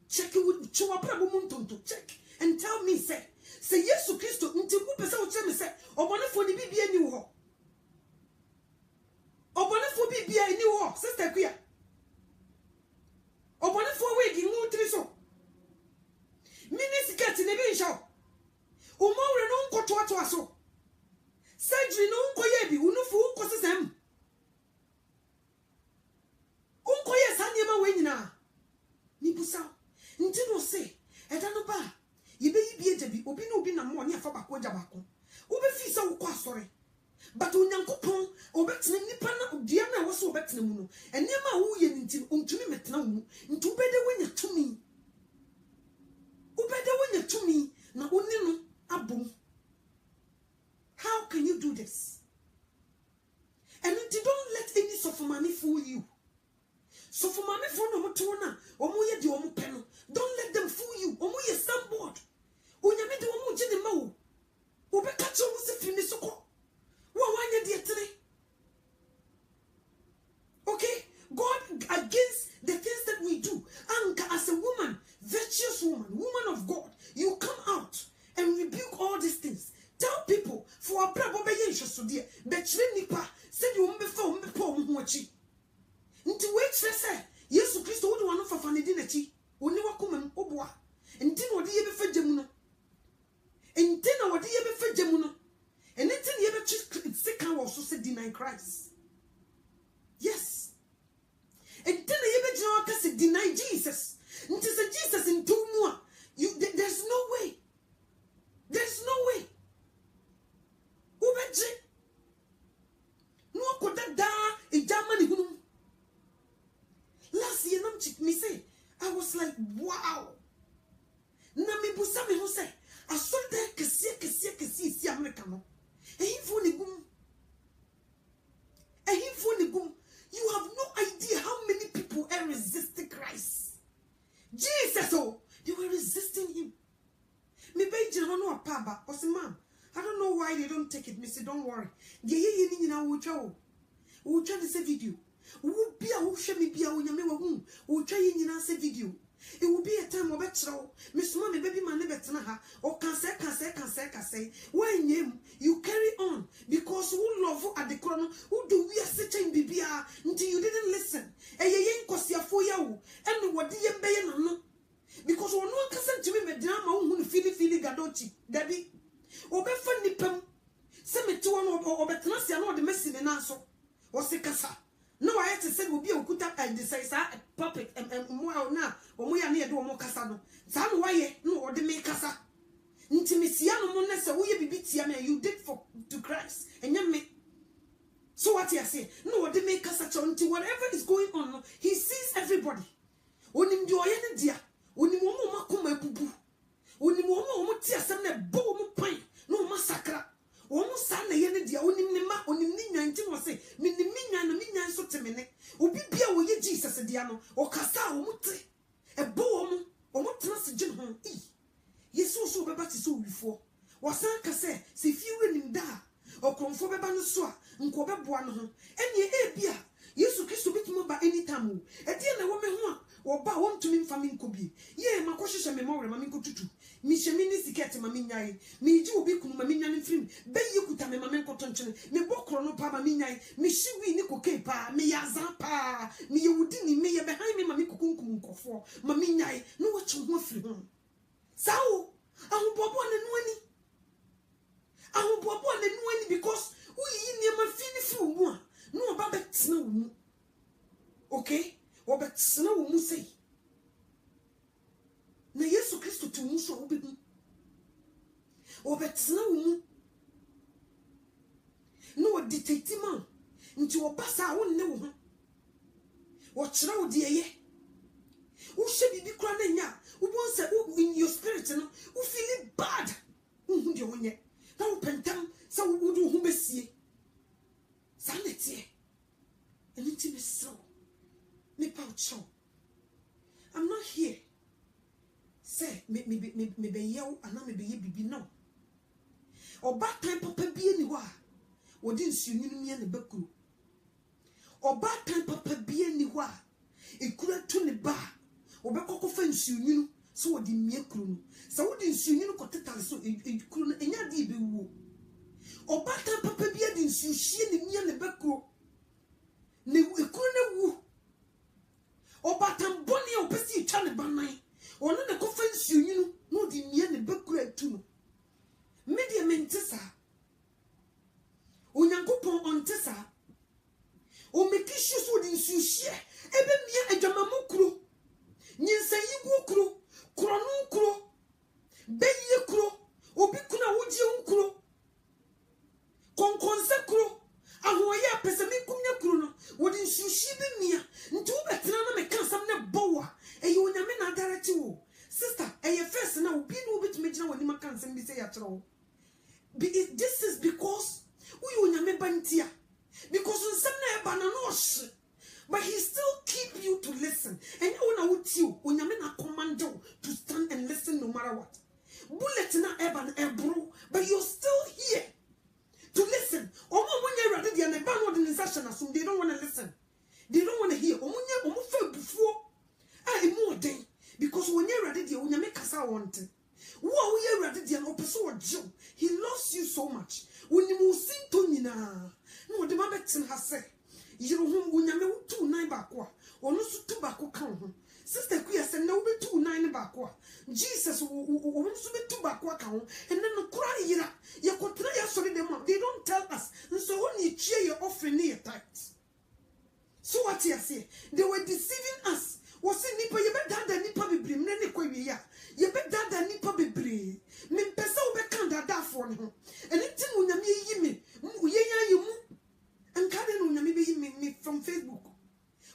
Check it with Chuaprabumunto. Check and tell me, say yes to Christo until who person will tell me, say, or one for the BB a new war. Or one for BB a new war, sister queer. Or one for waking no triso. Minis get in a bin shop. Umore no go to aso. Surgery no go yebi, unufu causes them. Unko yes, Hanyama Winina. Nibusa. Ntino say, Edano ba. Ye be jebi, obino bina money for bako jabako. Ube fisa ukwa sorry. But unyankopon, obetne nipana, diana was obetne muno. And yama who ye nintin, untumi metna mu, into bede when you to me. Ubede when you to me, na unino, abum. How can you do this? And don't let any suffer money fool you. So for mommy for no matuna, omuye di omu peno. Don't let them fool you. Omuye sandboard. Unyame di omu jene mau. Ube kacho wuse fini soko. Wawanya di etene. Okay? God against the things that we do. Anka as a woman, virtuous woman, woman of God, Christ. Yes. And then you deny Jesus. And Jesus in 2 more. There's no way. There's no way. Ubeji. No koda da e Germany hunu. Last year me say, I was like, wow. Na me busa me ho say, asonde kesi si America no. Ehifo ni gum. You have no idea how many people are resisting Christ. Jesus, oh, they were resisting him. Me be jina no apaba. I say, ma'am, I don't know why they don't take it. Me say, don't worry. We'll try to say video. We'll be a show me be a wonyame. We'll try to say video. It will be a time of better. Miss Mommy, baby, man, never tana or can say. When you carry on because who love at the corner, who do we are sitting bibia until you didn't listen. A yen kosia for you and what the bayan because one can send to me, Madame, who feel gadochi, Daddy. Or be funny pem. Send me to one or betnasia, no the messing and answer. Or say casa. No, I had to say, will be a good up and say, puppet and more now, or we are near do more casano. San why, no, or the make casa. Intimisiano monessa, we be beat you did for to Christ, and you make. So what you say, no, the make casa until whatever is going on, he sees everybody. When him do any dear, when him won't come a boo, when him won't tear some boom pine, no massacre. Almost Sunday, yen dear, on him, on him, 19 was say, Minya, so to me, will be with Jesus a diano, or Cassa, or Mutte, a boom, or what trust Jim home. Yes, so about his soul before. Was Sanka say, see few in da, or come for Babanuswa, and Koba Buano, and ye bia, yes, to kiss to bit more by any time. A dear woman, or bow on to me from Incobi. Yea, my cautious memory, Maminko tutu. Mishemini sikete maminyai. Mi ju obi kunu maminyani film. Be yekuta me mamenko tonchene. Me bokro no pa maminyai. Mi shiwi ni koke pa. Me yazan pa. Mi yewudi ni me ye behind me mami kukunkum nkofo. Maminyai. No wacho ho afiri ho. Sao. Ahobobo na nuani. Ahobobo na nuani because uyi ni ma fini fi wo a. No oba betina wo mu. Okay? Oba betina wo mu sei. Na Yesu Kristo tu muso obebu obetina wo no dictate man nti obasa wo ne wo ho wo kira wo de ye wo hye bibi kra na nya wo bon say in your spirit no wo feel bad hu de wonye na wo pentam say wo do ho besie sanete eniti be so me pa cho I'm not here. Say, me be yell, and I may be bibi no. Or bad time papa be anywhere. Or didn't see me and the baku. Or bad time papa be anywhere. It could have turned the bar. Or back off fence you, so what the mere crew. So what didn't see you got to so it couldn't any idea be woo. Or bad time papa be didn't see she and me and the baku. Ne couldn't woo. Or bad time bonny or pesty channel by night. Or not the conference you no the near the background too. Media mentesa. Unyankopon on tessa. O make issues with insushia. Ebe mia ejamamu kro. Nyensa yigu kro. Kronu kro. Beye kro. Obi kuna wuji unkro. Konkonse kro. Ahoya pesami kumnya kro no. Wodi insushi be mia. Nti ubetina na me kan sam na bowa. You nyame na direct you. Sister, first now be no bit major when you can send me say at all. This is because we nyame bantia. Because on some bananosh. But he still keep you to listen. And you know with you, when nyame na commando to stand and listen no matter what. Bullet na eban ebro, but you're still here to listen. Omo when you're ready, they don't want to listen. They don't want to hear. Before. More day because when you're ready, you make us want it. What we are ready, and opposite Joe. He loves you so much. When you move sing to Nina, no, the Mabetin has said, you know, when you 2 9 backward, or no 2 backward count. Sister Queer said, no, be 2 9 backward. Jesus won so be to back waka ho and then no cry yira ye kotra ya sorry them they don't tell us so when you cheer your offering near tithes. So what you say? They were deceiving us. Was it nipa ye be dada nipa bebre me ne kwa wi ya ye be dada nipa bebre me pesa wo be kan dada for ne ho anything unyame yi me ye ya ye mu anka de no unyame be yi me from Facebook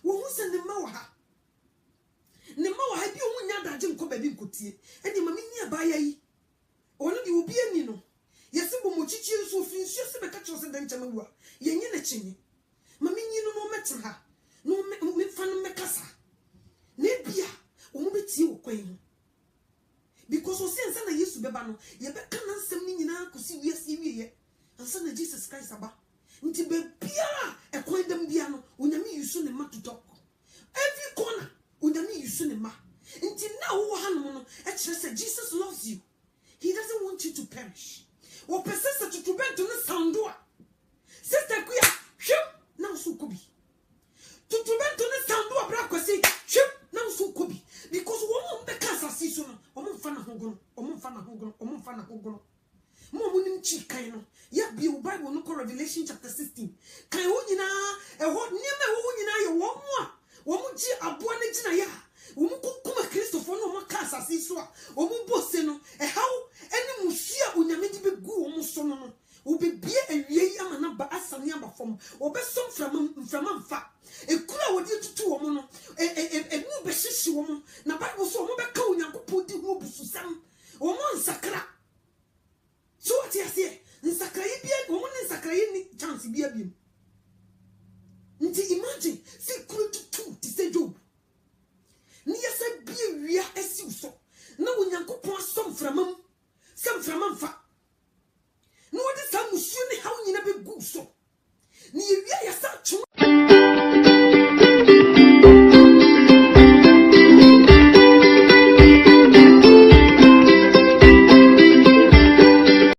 wo hu se ne ma wa ha ne ma wa ha bi o nya daje nko ba bi nkotie eni ma me ni abaya yi ono di obi ani no yesi bo mo chichi nso fi nso se be ka cho se dan chama wa ye nyi na chinyi ma me nyi no mete ha no me fa no me kasa ne bia o mo betie wo kwan because o sense na Yesu beba no ye be ka na nsem ni nyina kosi wiase wiye ansa na Jesus Christ aba nti be bia e kwan dem bia no onyame yusu ne ma to talk every corner onyame yusu ne ma nti na wo ha no no e kire say Jesus loves you. He doesn't want you to perish. Wo pese se tutubento ne sando a sister kuya hwem na so kobi tutubento ne sando a bra kwesi hwem na so kobi because wo mo be ka asasi so no wo mo mfa na hogono wo mo mfa na hogono wo mo mfa na hogono mo nim chi kan no ya bi o Bible no Revelation chapter 16 kan wo nyina e ho niam e wo nyina ye wo mo a wo mo ji abo na gina ya wo mo kokoma Christopher no mo ka asasi so a wo mo bose no e hawo eni musia onyame di be gu wo mo so no wo be bie awie yi ama na ba asane aba fom wo be som mframa mfa ekura wo di tutu wo mo no mu be hihyi wo mo na Bible so wo mo be ka onyankopon di ho bususam wo mo nsakra so what you say nsakra yi bia wo mo nsakra yi ni chance bia bia nti imagine si kuru tutu ti se Job ni yesa bia wia esi so na onyankopon som mframa mfa